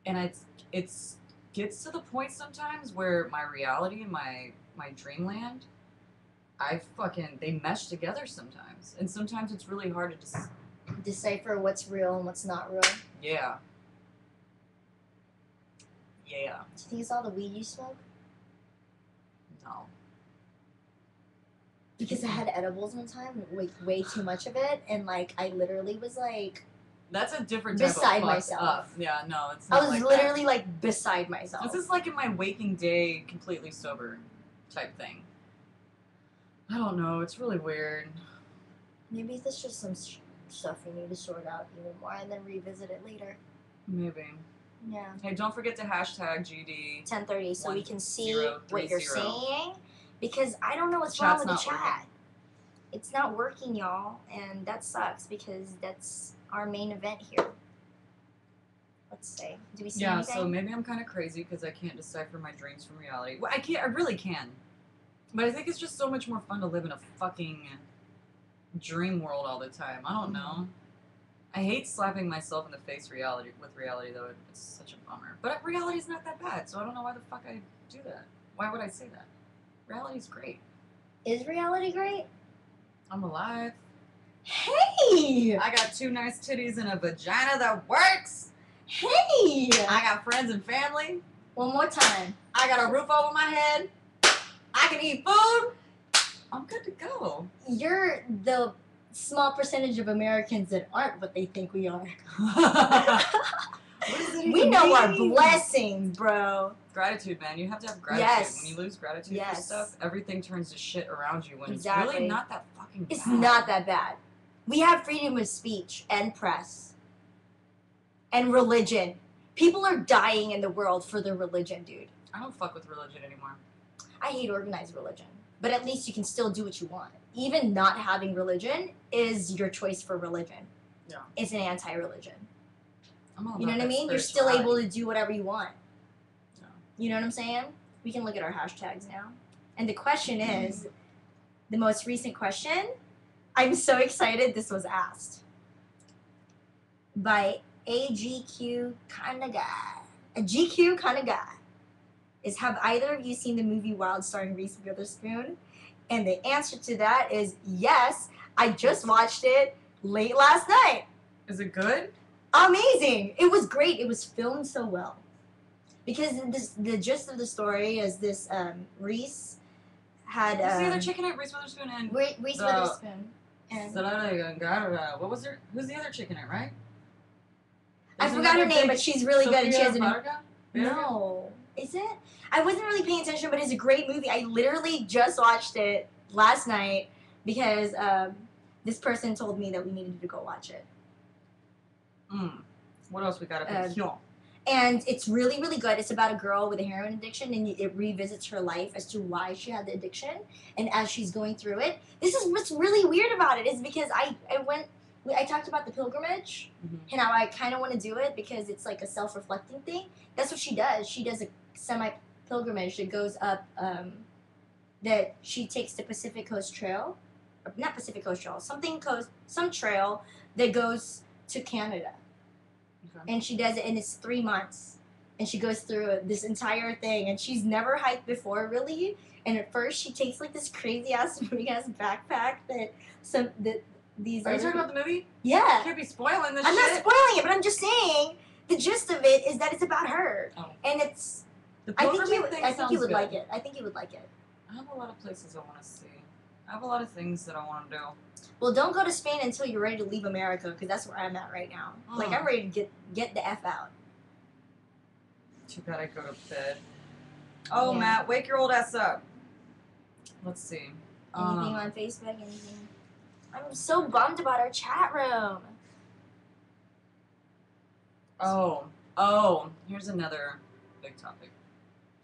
S1: And it's gets to the point sometimes where my reality and my dreamland, they mesh together sometimes. And sometimes it's really hard to just
S2: decipher what's real and what's not real.
S1: Yeah. Yeah.
S2: Do you think it's all the weed you smoke?
S1: No.
S2: Because I had edibles one time, like way too much of it, and like I literally was like,
S1: that's a different type
S2: beside
S1: of
S2: myself.
S1: Up. Yeah, no, it's not.
S2: I was
S1: like
S2: literally
S1: that.
S2: like beside myself.
S1: This is like in my waking day, completely sober type thing. I don't know. It's really weird.
S2: Maybe that's just some stuff you need to sort out even more and then revisit it later.
S1: Maybe.
S2: Yeah.
S1: Hey, don't forget to hashtag GD1030
S2: so we can see what you're saying. Because I don't know what's wrong with the chat. Working. It's not working, y'all. And that sucks because that's our main event here. Let's see. Do we see anything?
S1: So maybe I'm kind of crazy because I can't decipher my dreams from reality. Well, I really can. But I think it's just so much more fun to live in a fucking dream world all the time. I don't know. I hate slapping myself in the face with reality, though. It's such a bummer. But reality's not that bad, so I don't know why the fuck I do that. Why would I say that? Reality's great.
S2: Is reality great?
S1: I'm alive.
S2: Hey!
S1: I got 2 nice titties and a vagina that works.
S2: Hey!
S1: I got friends and family.
S2: One more time.
S1: I got a roof over my head. I can eat food. I'm good to go.
S2: You're the small percentage of Americans that aren't what they think we are. We know our blessings, bro.
S1: Gratitude, man. You have to have gratitude.
S2: Yes.
S1: When you lose gratitude for stuff, everything turns to shit around you when it's really not that fucking bad.
S2: It's not that bad. We have freedom of speech and press and religion. People are dying in the world for their religion, dude.
S1: I don't fuck with religion anymore.
S2: I hate organized religion. But at least you can still do what you want. Even not having religion is your choice for religion.
S1: Yeah.
S2: It's an anti-religion.
S1: You
S2: know what I mean? You're still able to do whatever you want. Yeah. You know what I'm saying? We can look at our hashtags now. And the question is, the most recent question, I'm so excited this was asked. By a GQ kind of guy. A GQ kind of guy. Is, have either of you seen the movie Wild starring Reese Witherspoon? And the answer to that is yes. I just watched it late last night.
S1: Is it good?
S2: Amazing. It was great. It was filmed so well. Because the gist of the story is this Reese had...
S1: Who's the other chicken at Reese Witherspoon and...
S2: Reese Witherspoon. And
S1: what was her... Who's the other chicken at, right?
S2: I forgot her name, but she's really good. And she has
S1: No.
S2: Is it? I wasn't really paying attention, but it's a great movie. I literally just watched it last night because this person told me that we needed to go watch it.
S1: What else we got up here?
S2: And it's really, really good. It's about a girl with a heroin addiction, and it revisits her life as to why she had the addiction. And as she's going through it, this is what's really weird about it is because I talked about the pilgrimage, and how I kind of want to do it because it's like a self-reflecting thing. That's what she does. She does a semi-pilgrimage that goes up, that she takes the Pacific Coast Trail, or not Pacific Coast Trail, some trail that goes to Canada. Okay. And she does it, and it's 3 months. And she goes through this entire thing, and she's never hiked before, really. And at first, she takes like this crazy-ass, big-ass backpack that these...
S1: Are you talking about the movie?
S2: Yeah.
S1: You can't be spoiling this
S2: I'm
S1: shit.
S2: not spoiling it, but I'm just saying the gist of it is that it's about her.
S1: Oh.
S2: and it's.
S1: The
S2: I
S1: pilgrimage
S2: think
S1: thing
S2: I think you would
S1: sounds
S2: like
S1: good.
S2: it. I think you would like it.
S1: I have a lot of places I want to see. I have a lot of things that I want to do.
S2: Well, don't go to Spain until you're ready to leave America, because that's where I'm at right now. Like, I'm ready to get the F out.
S1: Too bad I go to bed. Oh,
S2: Yeah.
S1: Matt, wake your old ass up. Let's see.
S2: Anything on Facebook? Anything? I'm so bummed about our chat room.
S1: Oh, here's another big topic.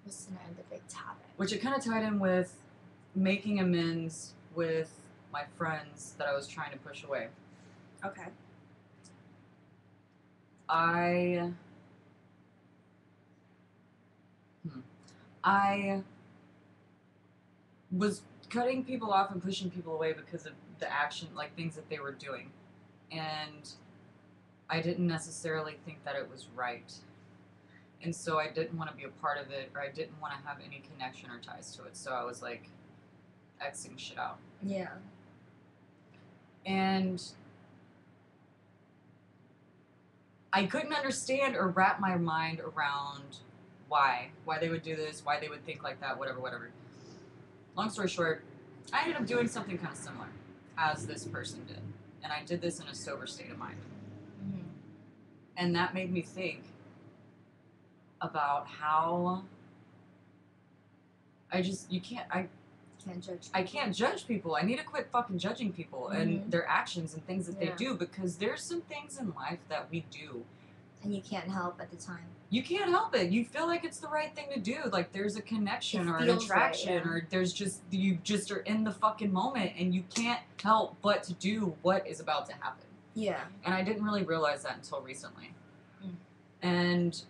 S2: What's another big topic?
S1: Which it kind of tied in with making amends with my friends that I was trying to push away.
S2: Okay.
S1: I was cutting people off and pushing people away because of the action, like things that they were doing. And I didn't necessarily think that it was right. And so I didn't want to be a part of it, or I didn't want to have any connection or ties to it. So I was like, Xing shit out.
S2: Yeah.
S1: And I couldn't understand or wrap my mind around why they would do this, why they would think like that, whatever. Long story short, I ended up doing something kind of similar as this person did. And I did this in a sober state of mind.
S2: Mm-hmm.
S1: And that made me think about how I can't judge people. I need to quit fucking judging people and their actions and things that they do, because there's some things in life that we do.
S2: And you can't help at the time.
S1: You can't help it. You feel like it's the right thing to do. Like there's a connection or an attraction, right, or there's you just are in the fucking moment and you can't help but to do what is about to happen.
S2: Yeah.
S1: And I didn't really realize that until recently.
S2: Mm.
S1: And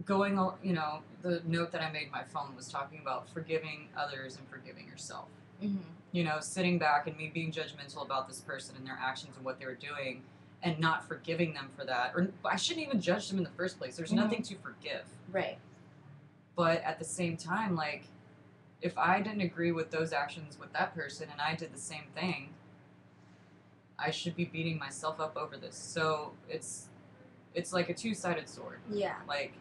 S1: the note that I made in my phone was talking about forgiving others and forgiving yourself.
S2: Mm-hmm.
S1: Sitting back and me being judgmental about this person and their actions and what they were doing and not forgiving them for that. Or I shouldn't even judge them in the first place. There's nothing to forgive.
S2: Right.
S1: But at the same time, like, if I didn't agree with those actions with that person and I did the same thing, I should be beating myself up over this. So it's like a two-sided sword.
S2: Yeah.
S1: Like,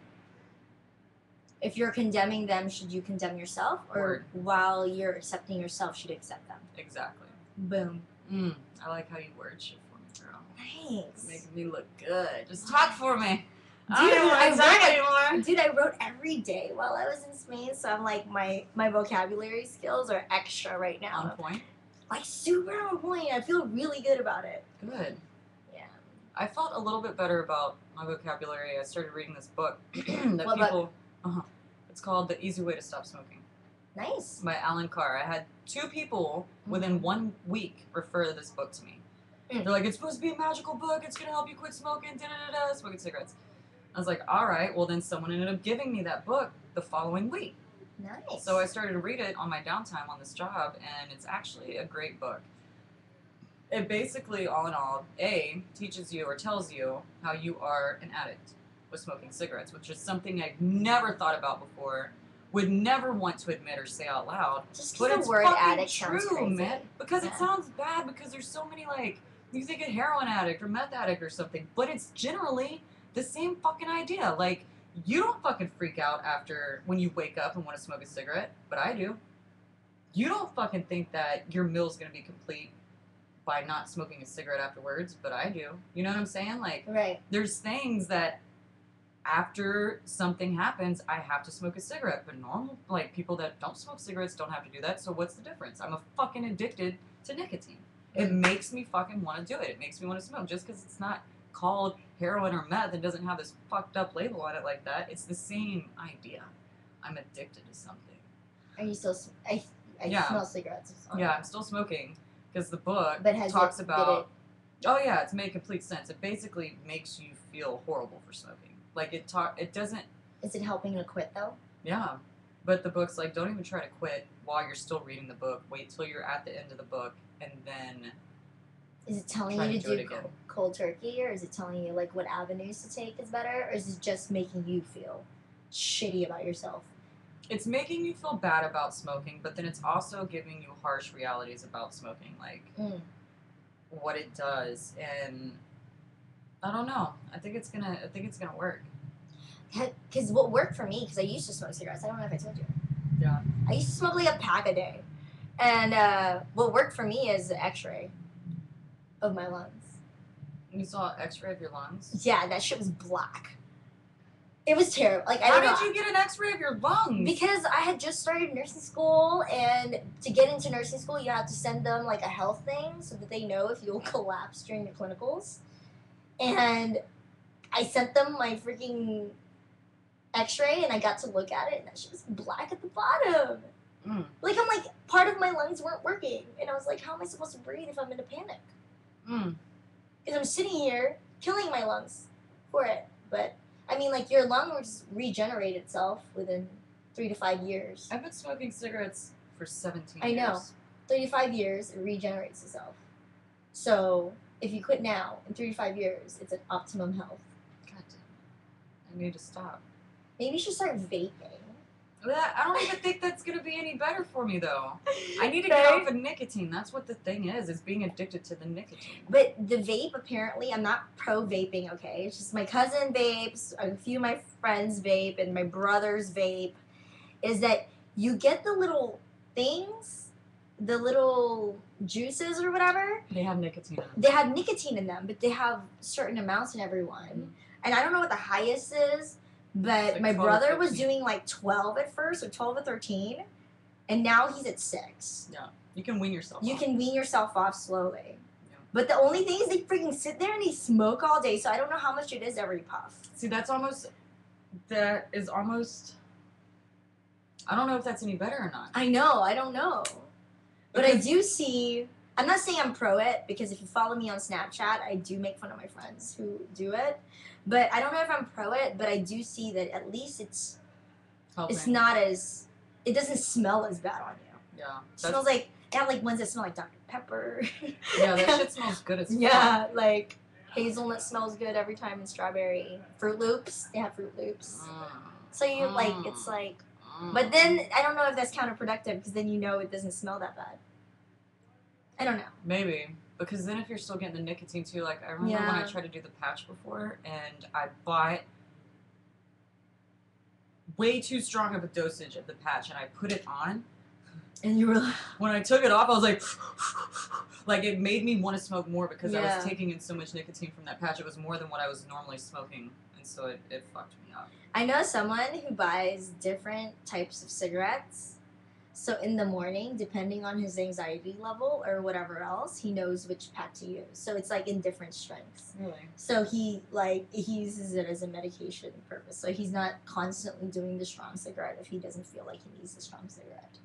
S2: if you're condemning them, should you condemn yourself? Or while you're accepting yourself, should you accept them?
S1: Exactly.
S2: Boom.
S1: I like how you word shit for me, girl.
S2: Thanks.
S1: Making me look good. Just talk for me.
S2: Dude, I wrote every day while I was in Spain, so I'm like, my vocabulary skills are extra right now.
S1: On point?
S2: Like, super on point. I feel really good about it.
S1: Good.
S2: Yeah.
S1: I felt a little bit better about my vocabulary. I started reading this book that
S2: What book?
S1: It's called The Easy Way to Stop Smoking.
S2: Nice.
S1: By Alan Carr. I had 2 people within 1 week refer this book to me. They're like, it's supposed to be a magical book. It's going to help you quit smoking, smoking cigarettes. I was like, all right. Well, then someone ended up giving me that book the following week.
S2: Nice.
S1: So I started to read it on my downtime on this job, and it's actually a great book. It basically, all in all, teaches you or tells you how you are an addict with smoking cigarettes, which is something I've never thought about before, would never want to admit or say out loud.
S2: Just
S1: but
S2: the
S1: it's
S2: word
S1: fucking
S2: addict
S1: true,
S2: sounds crazy.
S1: man. Because it sounds bad, because there's so many, like, you think a heroin addict or meth addict or something, but it's generally the same fucking idea. Like, you don't fucking freak out when you wake up and want to smoke a cigarette, but I do. You don't fucking think that your meal's gonna be complete by not smoking a cigarette afterwards, but I do. You know what I'm saying? Like,
S2: right.
S1: There's things that after something happens, I have to smoke a cigarette, but normal, like, people that don't smoke cigarettes don't have to do that, so what's the difference? I'm fucking addicted to nicotine. It makes me fucking want to do it. It makes me want to smoke. Just because it's not called heroin or meth and doesn't have this fucked up label on it like that, it's the same idea. I'm addicted to something.
S2: Are you still... I smell cigarettes.
S1: Yeah, I'm still smoking, because the book
S2: but
S1: talks about... Oh yeah, it's made complete sense. It basically makes you feel horrible for smoking. Like, it doesn't...
S2: Is it helping to quit, though?
S1: Yeah. But the book's like, don't even try to quit while you're still reading the book. Wait till you're at the end of the book, and then...
S2: Is it telling you to do cold turkey, or is it telling you, like, what avenues to take is better, or is it just making you feel shitty about yourself?
S1: It's making you feel bad about smoking, but then it's also giving you harsh realities about smoking, like what it does, and I don't know. I think it's gonna work.
S2: because what worked for me, because I used to smoke cigarettes. I don't know if I told you.
S1: Yeah.
S2: I used to smoke like a pack a day, and what worked for me is the X-ray of my lungs.
S1: You saw an X-ray of your lungs?
S2: Yeah, that shit was black. It was terrible. Like,
S1: How did you get an X-ray of your lungs?
S2: Because I had just started nursing school, and to get into nursing school, you have to send them like a health thing so that they know if you'll collapse during the clinicals. And I sent them my freaking X-ray, and I got to look at it, and that shit was black at the bottom. Like, I'm like, part of my lungs weren't working, and I was like, how am I supposed to breathe if I'm in a panic? Because I'm sitting here killing my lungs for it, but. I mean, like, your lung will just regenerate itself within 3 to 5 years.
S1: I've been smoking cigarettes for 17 years.
S2: I know. 3 to 5 years, it regenerates itself. So, if you quit now, in 3 to 5 years, it's at optimum health.
S1: God damn. I need to stop.
S2: Maybe you should start vaping.
S1: I don't even think that's going to be any better for me, though. I need to get off of nicotine. That's what the thing is being addicted to the nicotine.
S2: But the vape, apparently, I'm not pro-vaping, okay? It's just my cousin vapes, a few of my friends vape, and my brother's vape, is that you get the little things, the little juices or whatever.
S1: They have nicotine in them.
S2: They have nicotine in them, but they have certain amounts in every one. And I don't know what the highest is, but
S1: like
S2: my brother was
S1: 15.
S2: doing like 12 at first, or 12 or 13, and now he's at 6.
S1: Yeah. You can wean yourself
S2: You
S1: off.
S2: can wean yourself off slowly.
S1: Yeah.
S2: But the only thing is they freaking sit there and they smoke all day, so I don't know how much it is every puff.
S1: See, that is almost, I don't know if that's any better or not.
S2: I know, I don't know. But I do see, I'm not saying I'm pro it, because if you follow me on Snapchat, I do make fun of my friends who do it. But I don't know if I'm pro it, but I do see that at least it's not as, it doesn't smell as bad on you.
S1: Yeah.
S2: It smells like, they have like ones that smell like Dr. Pepper.
S1: Yeah, that shit smells good as fuck.
S2: Yeah, like hazelnut smells good every time, and strawberry. Fruit Loops, they have Fruit Loops. So you like, it's like, but then I don't know if that's counterproductive, because then you know it doesn't smell that bad. I don't know.
S1: Maybe. Because then if you're still getting the nicotine too, like I remember when I tried to do the patch before, and I bought way too strong of a dosage of the patch, and I put it on.
S2: And you were like...
S1: When I took it off, I was like it made me want to smoke more, because I was taking in so much nicotine from that patch. It was more than what I was normally smoking, and so it fucked me up.
S2: I know someone who buys different types of cigarettes. So in the morning, depending on his anxiety level or whatever else, he knows which pack to use. So it's like in different strengths.
S1: Really?
S2: So he uses it as a medication purpose. So he's not constantly doing the strong cigarette if he doesn't feel like he needs the strong cigarette.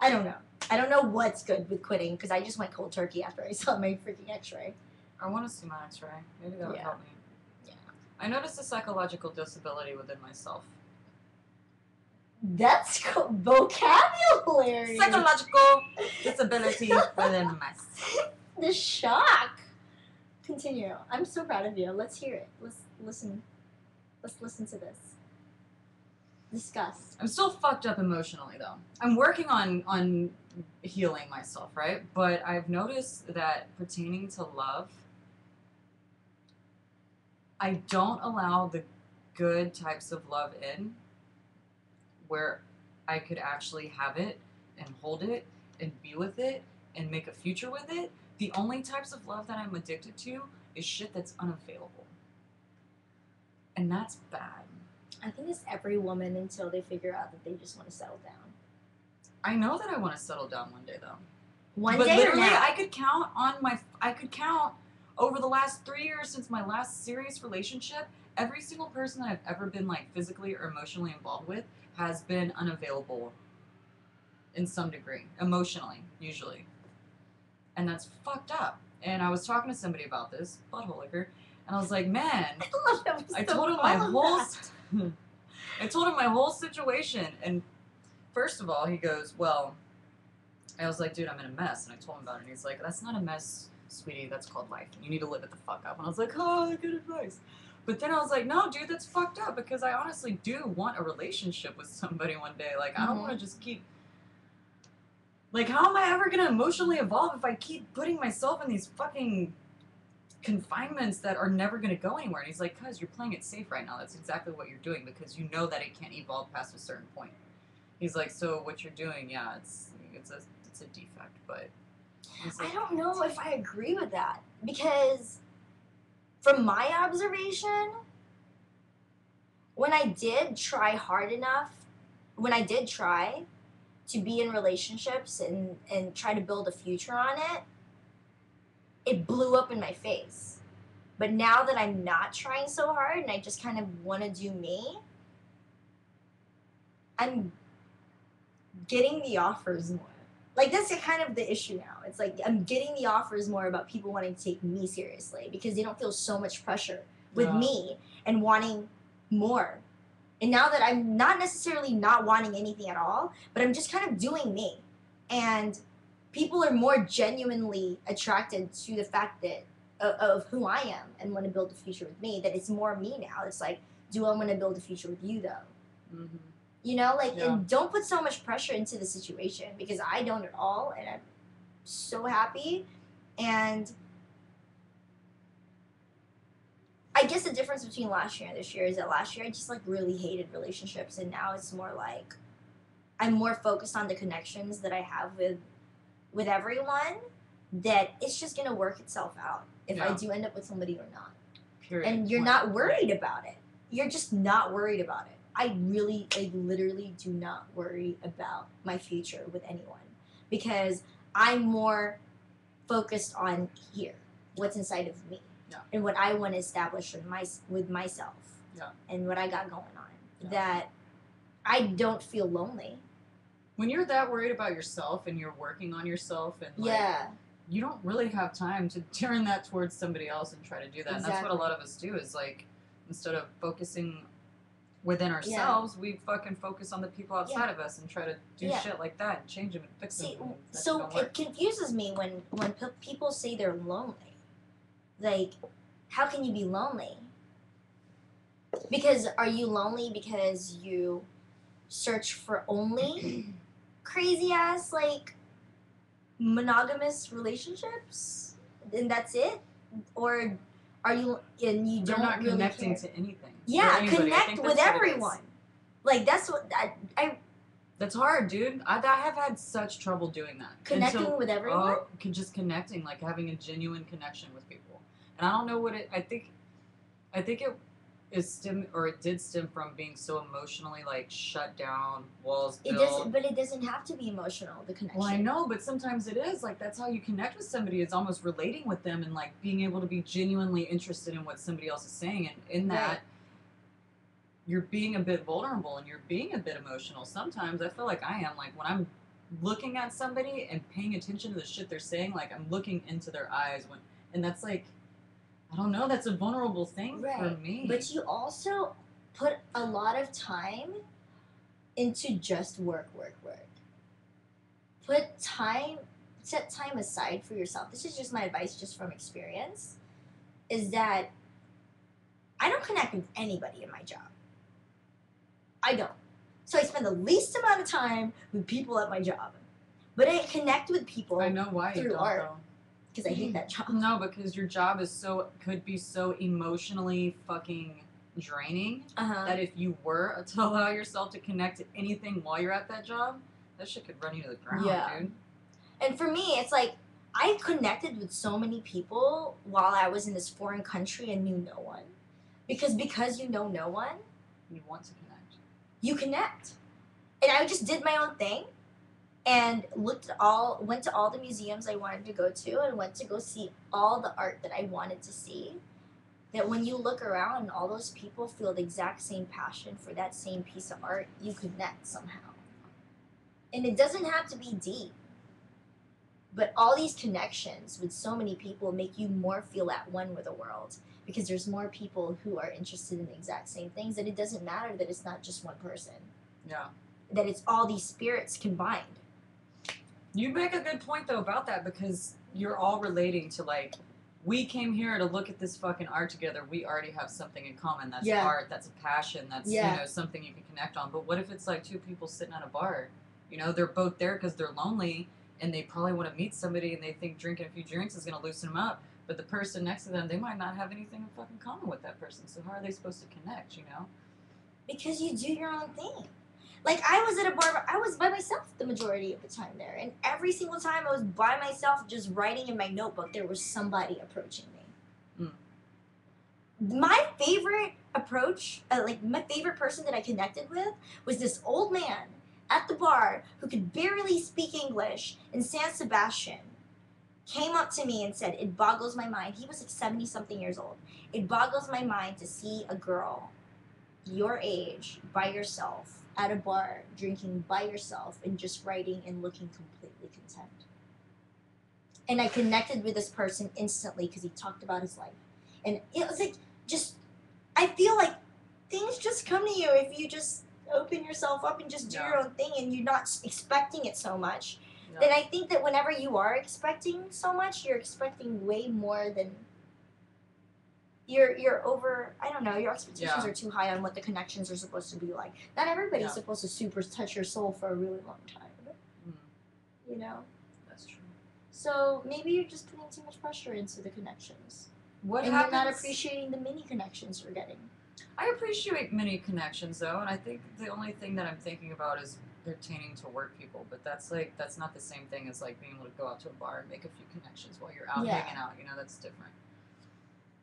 S2: I don't know. I don't know what's good with quitting, because I just went cold turkey after I saw my freaking X-ray.
S1: I want to see my X-ray. Maybe that would help me.
S2: Yeah.
S1: I noticed a psychological disability within myself.
S2: That's vocabulary.
S1: Psychological disability within myself.
S2: The shock. Continue. I'm so proud of you. Let's hear it. Let's listen. Let's listen to this. Discuss.
S1: I'm still fucked up emotionally, though. I'm working on healing myself, right? But I've noticed that pertaining to love, I don't allow the good types of love in, where I could actually have it and hold it and be with it and make a future with it. The only types of love that I'm addicted to is shit that's unavailable. And that's bad.
S2: I think it's every woman until they figure out that they just want to settle down.
S1: I know that I want to settle down one day, though.
S2: One
S1: but
S2: day
S1: literally,
S2: or now?
S1: I could count over the last 3 years since my last serious relationship, every single person that I've ever been like physically or emotionally involved with has been unavailable in some degree, emotionally, usually. And that's fucked up. And I was talking to somebody about this, butthole liquor, and I was like, man, I told him my whole situation, and first of all, he goes, well, I was like, dude, I'm in a mess, and I told him about it, and he's like, that's not a mess, sweetie, that's called life, and you need to live it the fuck up. And I was like, oh, good advice. But then I was like, no, dude, that's fucked up, because I honestly do want a relationship with somebody one day. Like, I don't want to just keep... Like, how am I ever going to emotionally evolve if I keep putting myself in these fucking confinements that are never going to go anywhere. And he's like, cuz you're playing it safe right now. That's exactly what you're doing because you know that it can't evolve past a certain point. He's like, so what you're doing, yeah, it's a defect, but
S2: I don't know if I agree with that because from my observation, when I did try hard enough, when I did try to be in relationships and try to build a future on it, it blew up in my face. But now that I'm not trying so hard and I just kind of want to do me, I'm getting the offers more. Like, that's kind of the issue now. It's like I'm getting the offers more about people wanting to take me seriously because they don't feel so much pressure with me and wanting more. And now that I'm not necessarily not wanting anything at all, but I'm just kind of doing me. And people are more genuinely attracted to the fact that of who I am and want to build a future with me, that it's more me now. It's like, do I want to build a future with you, though? Mm-hmm. You know, like, and don't put so much pressure into the situation because I don't at all, and I'm so happy. And I guess the difference between last year and this year is that last year I just, like, really hated relationships, and now it's more like I'm more focused on the connections that I have with everyone, that it's just going to work itself out if I do end up with somebody or not. Period. And you're not worried about it. You're just not worried about it. I literally do not worry about my future with anyone because I'm more focused on here, what's inside of me, and what I want to establish with myself, and what I got going on. That I don't feel lonely.
S1: When you're that worried about yourself and you're working on yourself, and like, you don't really have time to turn that towards somebody else and try to do that. Exactly. And that's what a lot of us do is, like, instead of focusing within ourselves, we fucking focus on the people outside of us and try to do shit like that and change them and fix them.
S2: So it confuses me when people say they're lonely. Like, how can you be lonely? Because are you lonely because you search for only crazy ass, like, monogamous relationships and that's it? Or are you, and you don't
S1: not
S2: really
S1: connecting
S2: care?
S1: to anything?
S2: Yeah, connect with everyone. Like, that's what I
S1: that's hard, dude. I have had such trouble doing that.
S2: Connecting with everyone?
S1: Just connecting, like having a genuine connection with people. And I don't know what it. I think it did stem from being so emotionally, like, shut down, walls built.
S2: But it doesn't have to be emotional, the connection.
S1: Well, I know, but sometimes it is. Like, that's how you connect with somebody. It's almost relating with them and, like, being able to be genuinely interested in what somebody else is saying. And in that, you're being a bit vulnerable and you're being a bit emotional. Sometimes I feel like I am. Like, when I'm looking at somebody and paying attention to the shit they're saying, like, I'm looking into their eyes. And that's, like, I don't know, that's a vulnerable thing for me.
S2: But you also put a lot of time into just work. Set time aside for yourself. This is just my advice, just from experience, is that I don't connect with anybody in my job. I don't. So I spend the least amount of time with people at my job. But I connect with people
S1: I know why
S2: through
S1: you don't,
S2: art.
S1: though.
S2: Because I hate that job.
S1: No, because your job could be so emotionally fucking draining that if you were to allow yourself to connect to anything while you're at that job, that shit could run you to the ground, dude.
S2: And for me, it's like, I connected with so many people while I was in this foreign country and knew no one. Because you know no one,
S1: you want to connect.
S2: You connect. And I just did my own thing. And went to all the museums I wanted to go to, and went to go see all the art that I wanted to see. That when you look around and all those people feel the exact same passion for that same piece of art, you connect somehow. And it doesn't have to be deep. But all these connections with so many people make you more feel at one with the world. Because there's more people who are interested in the exact same things, that it doesn't matter that it's not just one person.
S1: Yeah.
S2: That it's all these spirits combined.
S1: You make a good point, though, about that, because you're all relating to, like, we came here to look at this fucking art together. We already have something in common. That's art. That's a passion. That's, you know, something you can connect on. But what if it's, like, two people sitting at a bar? You know, they're both there because they're lonely, and they probably want to meet somebody, and they think drinking a few drinks is going to loosen them up. But the person next to them, they might not have anything in fucking common with that person. So how are they supposed to connect, you know?
S2: Because you do your own thing. Like, I was at a bar, I was by myself the majority of the time there. And every single time I was by myself just writing in my notebook, there was somebody approaching me. My favorite approach, like, my favorite person that I connected with was this old man at the bar who could barely speak English in San Sebastian. Came up to me and said, it boggles my mind. He was like 70-something years old. It boggles my mind to see a girl your age by yourself at a bar drinking by yourself and just writing and looking completely content. And I connected with this person instantly because he talked about his life. And it was like, just, I feel like things just come to you if you just open yourself up and just do your own thing and you're not expecting it so much. Then I think that whenever you are expecting so much, you're expecting way more than you're over. I don't know. Your expectations are too high on what the connections are supposed to be like. Not everybody's supposed to super touch your soul for a really long time. You know.
S1: That's true.
S2: So maybe you're just putting too much pressure into the connections.
S1: What
S2: and
S1: happens?
S2: You're not appreciating the mini connections you're getting.
S1: I appreciate mini connections though, and I think the only thing that I'm thinking about is pertaining to work people, but that's not the same thing as like being able to go out to a bar and make a few connections while you're out hanging out, you know, that's different.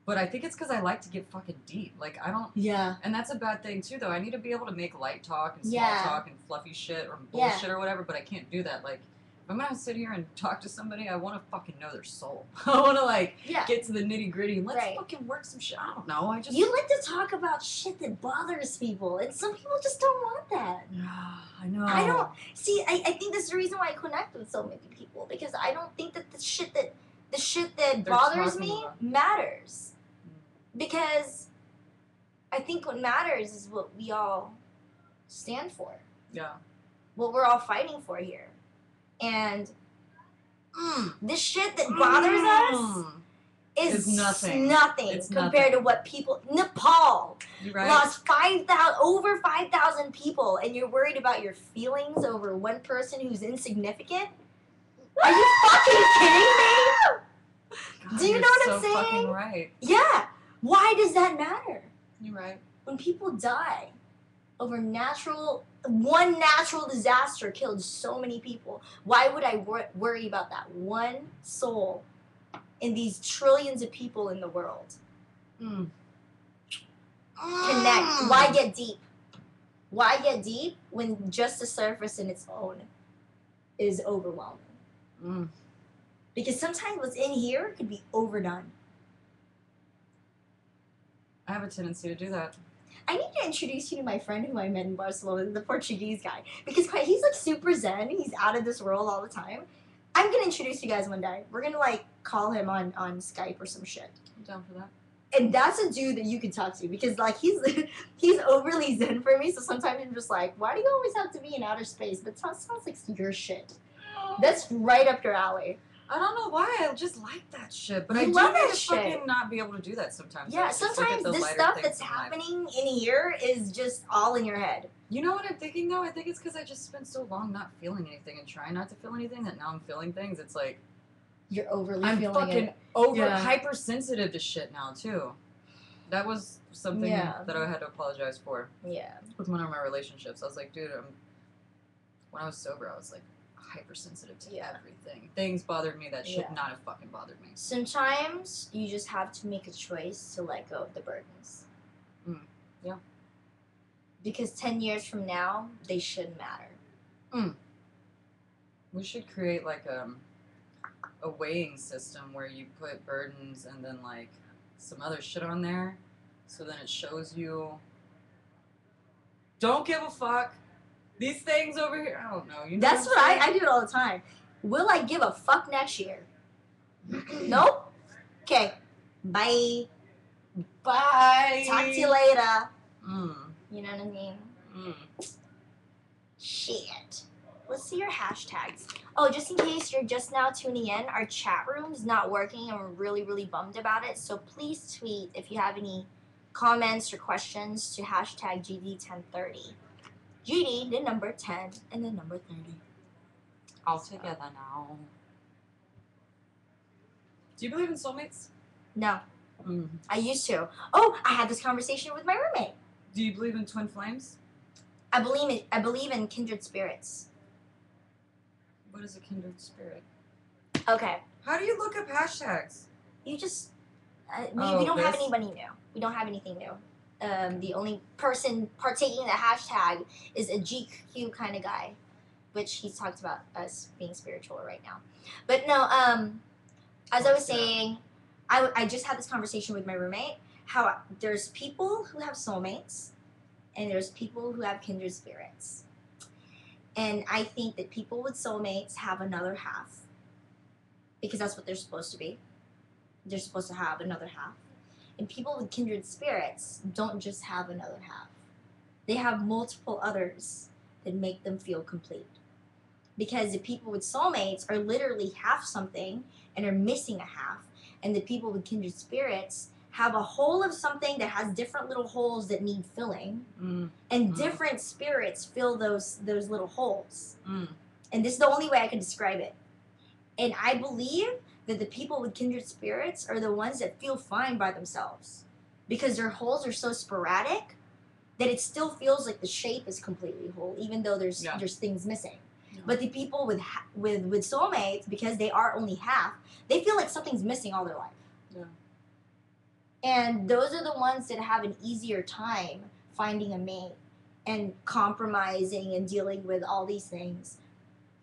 S1: But I think it's because I like to get fucking deep. Like, I don't...
S2: Yeah.
S1: And that's a bad thing, too, though. I need to be able to make light talk and small talk and fluffy shit or bullshit or whatever, but I can't do that. Like, if I'm gonna sit here and talk to somebody, I want to fucking know their soul. I want to, like, get to the nitty-gritty and let's fucking work some shit. I don't know. I just...
S2: You like to talk about shit that bothers people, and some people just don't want that.
S1: I know.
S2: I don't... See, I think that's the reason why I connect with so many people, because I don't think that the shit that bothers me matters. Because I think what matters is what we all stand for.
S1: Yeah.
S2: What we're all fighting for here. And this shit that bothers us is nothing compared to what people... Nepal lost over 5,000 people, and you're worried about your feelings over one person who's insignificant? Are you fucking kidding me?
S1: God,
S2: do you know what I'm saying?
S1: Fucking right.
S2: Yeah. Why does that matter?
S1: You're right.
S2: When people die over one natural disaster killed so many people, why would I worry about that one soul in these trillions of people in the world? Connect. Why get deep? Why get deep when just the surface in its own is overwhelming? Because sometimes what's in here could be overdone.
S1: I have a tendency to do that.
S2: I need to introduce you to my friend who I met in Barcelona, the Portuguese guy. Because he's like super zen. He's out of this world all the time. I'm going to introduce you guys one day. We're going to like call him on Skype or some shit.
S1: I'm down for that.
S2: And that's a dude that you can talk to because like he's overly zen for me. So sometimes I'm just like, why do you always have to be in outer space? But it sounds like your shit. That's right up your alley.
S1: I don't know why. I just like that shit. But I do
S2: love
S1: need
S2: that
S1: to
S2: shit.
S1: fucking not be able to do that sometimes.
S2: Yeah, sometimes this stuff that's happening in here is just all in your head.
S1: You know what I'm thinking, though? I think it's because I just spent so long not feeling anything and trying not to feel anything that now I'm feeling things. It's like...
S2: You're overly
S1: I'm
S2: feeling
S1: fucking hypersensitive to shit now, too. That was something that I had to apologize for.
S2: Yeah.
S1: With one of my relationships. I was like, dude, when I was sober, I was like, hypersensitive to everything. Things bothered me that should not have fucking bothered me.
S2: Sometimes you just have to make a choice to let go of the burdens.
S1: Yeah.
S2: Because 10 years from now, they shouldn't matter.
S1: We should create like a weighing system where you put burdens and then like some other shit on there, so then it shows you. Don't give a fuck. These things over here, I don't know. You know
S2: That's what I do it all the time. Will I give a fuck next year? Nope. Okay. Bye.
S1: Bye.
S2: Talk to you later. You know what I mean? Shit. Let's see your hashtags. Oh, just in case you're just now tuning in, our chat room's not working and we're really, really bummed about it. So please tweet if you have any comments or questions to hashtag GD1030. GD, the number 10, and the number 30.
S1: All together now. Do you believe in soulmates?
S2: No.
S1: Mm.
S2: I used to. Oh, I had this conversation with my roommate.
S1: Do you believe in twin flames?
S2: I believe in kindred spirits.
S1: What is a kindred spirit?
S2: Okay.
S1: How do you look up hashtags?
S2: You just we don't have anybody new. We don't have anything new. The only person partaking in the hashtag is a GQ kind of guy, which he's talked about us being spiritual right now. But no, as I was saying, I just had this conversation with my roommate, how there's people who have soulmates, and there's people who have kindred spirits. And I think that people with soulmates have another half, because that's what they're supposed to be. They're supposed to have another half. And people with kindred spirits don't just have another half. They have multiple others that make them feel complete. Because the people with soulmates are literally half something and are missing a half. And the people with kindred spirits have a hole of something that has different little holes that need filling. And different spirits fill those little holes. And this is the only way I can describe it. And I believe that the people with kindred spirits are the ones that feel fine by themselves. Because their holes are so sporadic that it still feels like the shape is completely whole, even though there's things missing. But the people with soulmates, because they are only half, they feel like something's missing all their life.
S1: Yeah.
S2: And those are the ones that have an easier time finding a mate and compromising and dealing with all these things.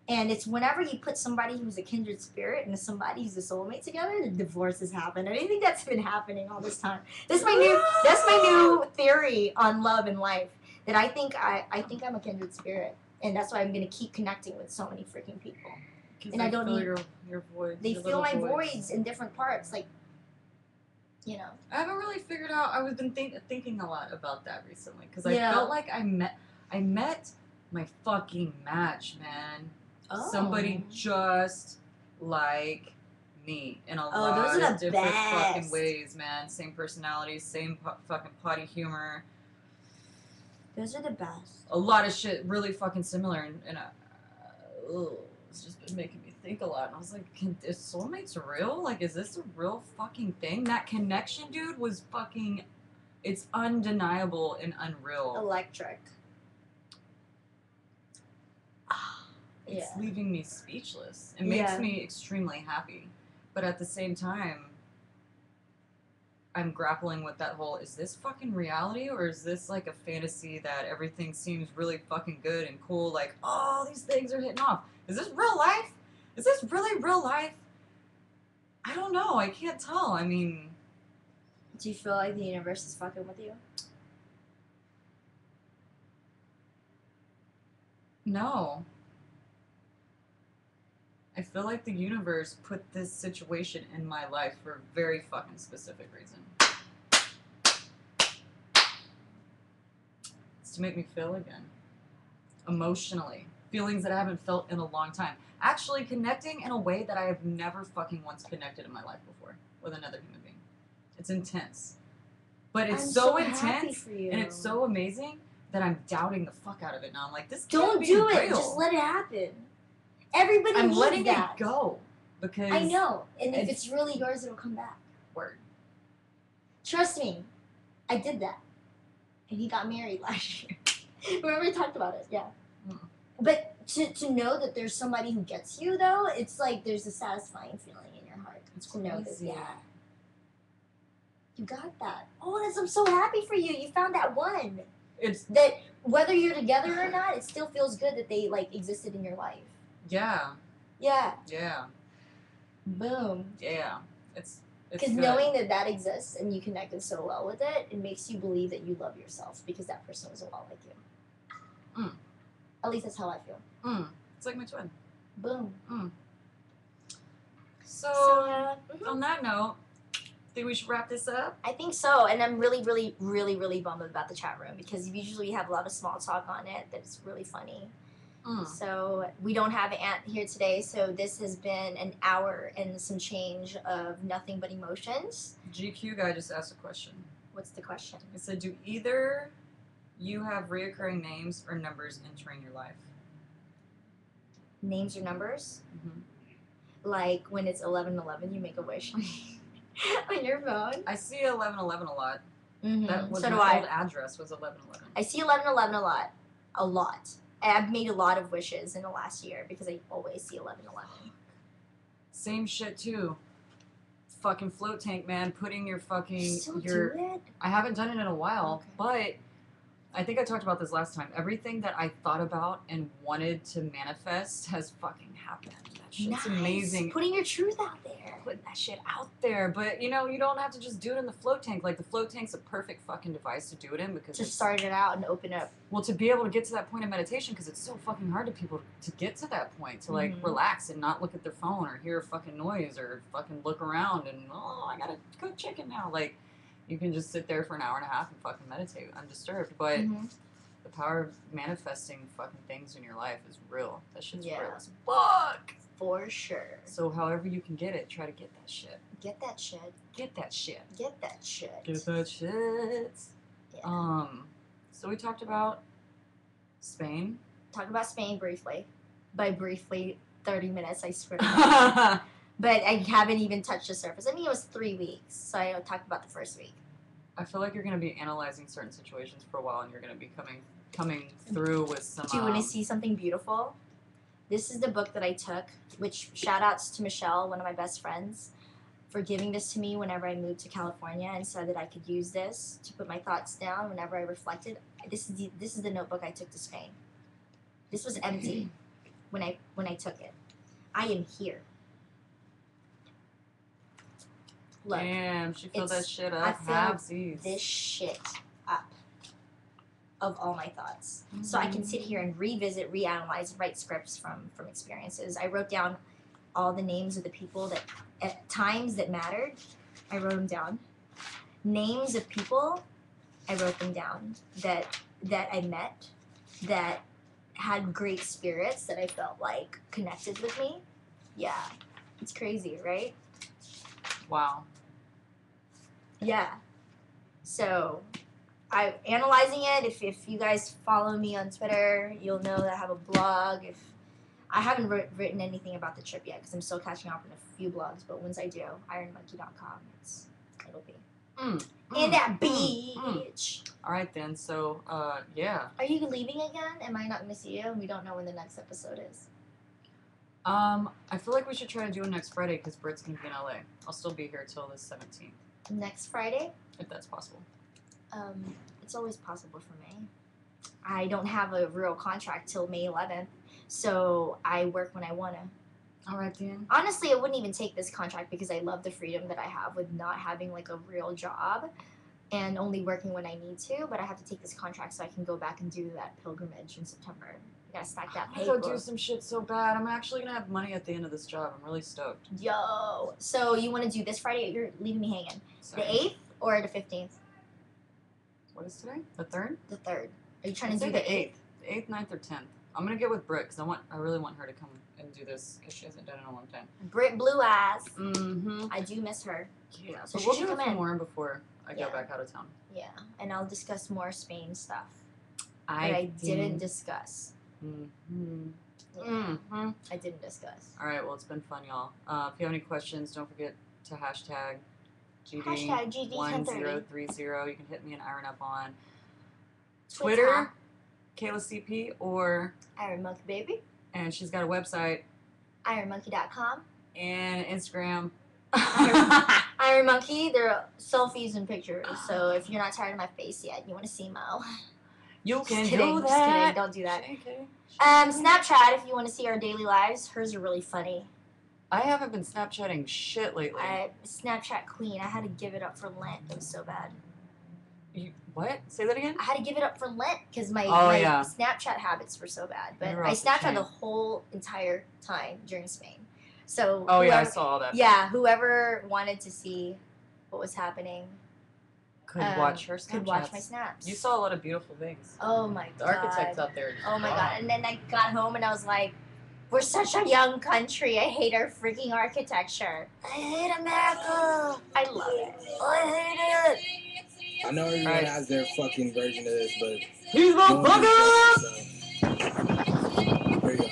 S2: And it's whenever you put somebody who's a kindred spirit and somebody who's a soulmate together, the divorces happen. And I think that's been happening all this time. That's my new theory on love and life. That I think I'm a kindred spirit. And that's why I'm going to keep connecting with so many freaking people. And I don't need
S1: your voids.
S2: They feel my voids in different parts, like, you know.
S1: I haven't really figured out. I've been thinking a lot about that recently because I felt like I met my fucking match, man.
S2: Oh.
S1: Somebody just like me in a lot
S2: those are
S1: of
S2: the
S1: different
S2: best.
S1: fucking ways, man. Same personality, same fucking potty humor.
S2: Those are the best.
S1: A lot of shit really fucking similar, and it's just been making me think a lot. And I was like, is soulmates real? Like, is this a real fucking thing? That connection, dude, was fucking, it's undeniable and unreal.
S2: Electric.
S1: It's leaving me speechless. It makes me extremely happy. But at the same time, I'm grappling with that whole, is this fucking reality or is this like a fantasy that everything seems really fucking good and cool? Like, oh, these things are hitting off. Is this real life? Is this really real life? I don't know. I can't tell. I mean...
S2: Do you feel like the universe is fucking with you?
S1: No. I feel like the universe put this situation in my life for a very fucking specific reason. It's to make me feel again. Emotionally. Feelings that I haven't felt in a long time. Actually connecting in a way that I have never fucking once connected in my life before with another human being. It's intense. But it's so intense and it's so amazing that I'm doubting the fuck out of it now. I'm like, this can't be real.
S2: Don't do it. Just let it happen. Everybody
S1: I'm
S2: needs
S1: letting
S2: that.
S1: it go because
S2: I know, and if it's really yours, it'll come back.
S1: Word.
S2: Trust me, I did that, and he got married last year. Remember we talked about it? Yeah. But to know that there's somebody who gets you though, it's like there's a satisfying feeling in your heart.
S1: It's
S2: to know that
S1: crazy.
S2: You got that. Oh, I'm so happy for you. You found that one.
S1: It's
S2: that whether you're together or not, it still feels good that they like existed in your life.
S1: Yeah.
S2: Yeah.
S1: Yeah.
S2: Boom.
S1: Yeah. It's
S2: because knowing that exists and you connected so well with it, it makes you believe that you love yourself because that person was a lot like you. At least that's how I feel.
S1: It's like my twin.
S2: Boom.
S1: So on that note, think we should wrap this up?
S2: I think so, and I'm really, really, really, really bummed about the chat room because usually we have a lot of small talk on it that's really funny. So we don't have Ant here today, so this has been an hour and some change of nothing but emotions.
S1: GQ guy just asked a question.
S2: What's the question?
S1: It said, do either you have reoccurring names or numbers entering your life?
S2: Names or numbers? like when it's 11:11, you make a wish on your phone.
S1: I see 11:11 a lot.
S2: Mm-hmm.
S1: That was
S2: so do
S1: my
S2: I.
S1: old address was 11:11.
S2: I see 11:11 a lot. I've made a lot of wishes in the last year because I always see 11:11.
S1: Same shit too. Fucking float tank, man. Putting your fucking
S2: Do it?
S1: I haven't done it in a while,
S2: Okay.
S1: but I think I talked about this last time. Everything that I thought about and wanted to manifest has fucking happened. That shit's amazing.
S2: Putting your truth out there.
S1: Putting that shit out there. But, you know, you don't have to just do it in the float tank. Like, the float tank's a perfect fucking device to do it in because
S2: to start it out and open up.
S1: Well, to be able to get to that point of meditation, because it's so fucking hard to people to get to that point, to, like, relax and not look at their phone or hear a fucking noise or fucking look around and, oh, I gotta cook chicken now. Like, you can just sit there for an hour and a half and fucking meditate undisturbed. But the power of manifesting fucking things in your life is real. That shit's real as fuck.
S2: For sure.
S1: So however you can get it, try to get that shit.
S2: Get that shit.
S1: Get that shit.
S2: Get that shit.
S1: Get that shit.
S2: Yeah.
S1: So we talked about Spain.
S2: Talk about Spain briefly. By briefly, 30 minutes, I swear to God. But I haven't even touched the surface. I mean, it was 3 weeks, so I talked about the first week.
S1: I feel like you're going to be analyzing certain situations for a while, and you're going to be coming through with some...
S2: Do you want to see something beautiful? This is the book that I took, which shout-outs to Michelle, one of my best friends, for giving this to me whenever I moved to California and said that I could use this to put my thoughts down whenever I reflected. This is the notebook I took to Spain. This was empty when I took it. I am here. Look,
S1: damn, she filled that shit up.
S2: I filled this shit up of all my thoughts. So I can sit here and revisit, reanalyze, write scripts from experiences. I wrote down all the names of the people that at times that mattered. I wrote them down. Names of people, I wrote them down that I met, that had great spirits that I felt like connected with me. Yeah, it's crazy, right?
S1: Wow.
S2: Yeah. So, I'm analyzing it. If you guys follow me on Twitter, you'll know that I have a blog. If I haven't written anything about the trip yet because I'm still catching up on a few blogs, but once I do, ironmonkey.com, it'll be in that beach.
S1: All right then. So, yeah.
S2: Are you leaving again? Am I not missing you? We don't know when the next episode is.
S1: I feel like we should try to do it next Friday because Britt's gonna be in LA. I'll still be here till the 17th.
S2: Next Friday?
S1: If that's possible.
S2: It's always possible for me. I don't have a real contract till May 11th, so I work when I want to.
S1: All right, then.
S2: Honestly, I wouldn't even take this contract because I love the freedom that I have with not having like a real job and only working when I need to, but I have to take this contract so I can go back and do that pilgrimage in September. I gotta stack that paper.
S1: I gotta do some shit so bad. I'm actually gonna have money at the end of this job. I'm really stoked.
S2: Yo. So you want to do this Friday? You're leaving me hanging.
S1: Sorry.
S2: The 8th or the 15th?
S1: What is today? The 3rd?
S2: The 3rd. Are you trying to do
S1: the 8th? The 8th, 9th, or 10th. I'm gonna get with Britt because I really want her to come and do this because she hasn't done it in a long time.
S2: Britt Blue Ass.
S1: Mm-hmm.
S2: I do miss her.
S1: Yeah.
S2: So
S1: but
S2: she
S1: we'll
S2: should
S1: do
S2: come
S1: a few
S2: in.
S1: more before I go back out of town.
S2: Yeah, and I'll discuss more Spain stuff that I didn't discuss.
S1: Mm-hmm.
S2: Yeah, I didn't discuss.
S1: All right, well, it's been fun, y'all. If you have any questions, don't forget to hashtag
S2: GD1030.
S1: You can hit me and Iron up on Twitter, Kayla CP, or
S2: Iron Monkey Baby.
S1: And she's got a website.
S2: IronMonkey.com.
S1: And Instagram.
S2: Iron Monkey. There are selfies and pictures. So if you're not tired of my face yet, you want to see Mo.
S1: You can
S2: do
S1: do
S2: that.
S1: that.
S2: Just kidding. Don't do that. Snapchat, if you want to see our daily lives. Hers are really funny.
S1: I haven't been Snapchatting shit lately.
S2: Snapchat queen. I had to give it up for Lent. It was so bad.
S1: What? Say that again?
S2: I had to give it up for Lent because my Snapchat habits were so bad. But I Snapchat the whole entire time during Spain. So
S1: I saw all that.
S2: Yeah, whoever wanted to see what was happening
S1: could watch her Snapchats.
S2: Could watch my snaps.
S1: You saw a lot of beautiful things.
S2: Oh my god.
S1: The architects out there.
S2: Oh my god. And then I got home and I was like, we're such a young country. I hate our freaking architecture. I hate America. I love it. I hate it.
S4: I know everyone has their fucking version of this, but
S1: he's my fucker!
S4: Here you go.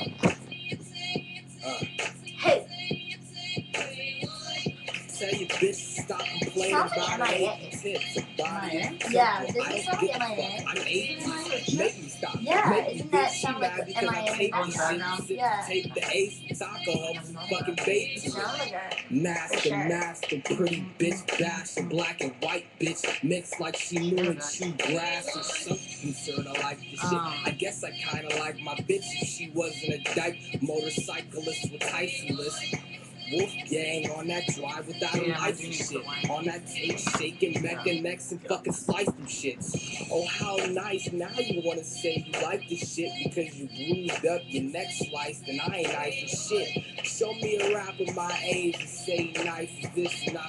S2: Hey. sounds like MIA. Yeah, does it sound like MIA? Yeah, isn't that sound like MIA in the background? Yeah.
S4: Take the ace, alcohol, fucking baby.
S2: It sounds like a
S4: Master, pretty bitch, bastard, black and white bitch, mixed like she knew and chew grass or something. Sorta like the shit. I guess I kinda like my bitch if she wasn't a dyke motorcyclist with Tysonless. Wolfgang on that drive without a life and shit. On that tape, shaking Mecca necks and fucking slice them shits. Oh, how nice. Now you wanna say you like this shit because you bruised up, your neck sliced, and I ain't nice as shit. Show me a rapper my age and say nice as this and I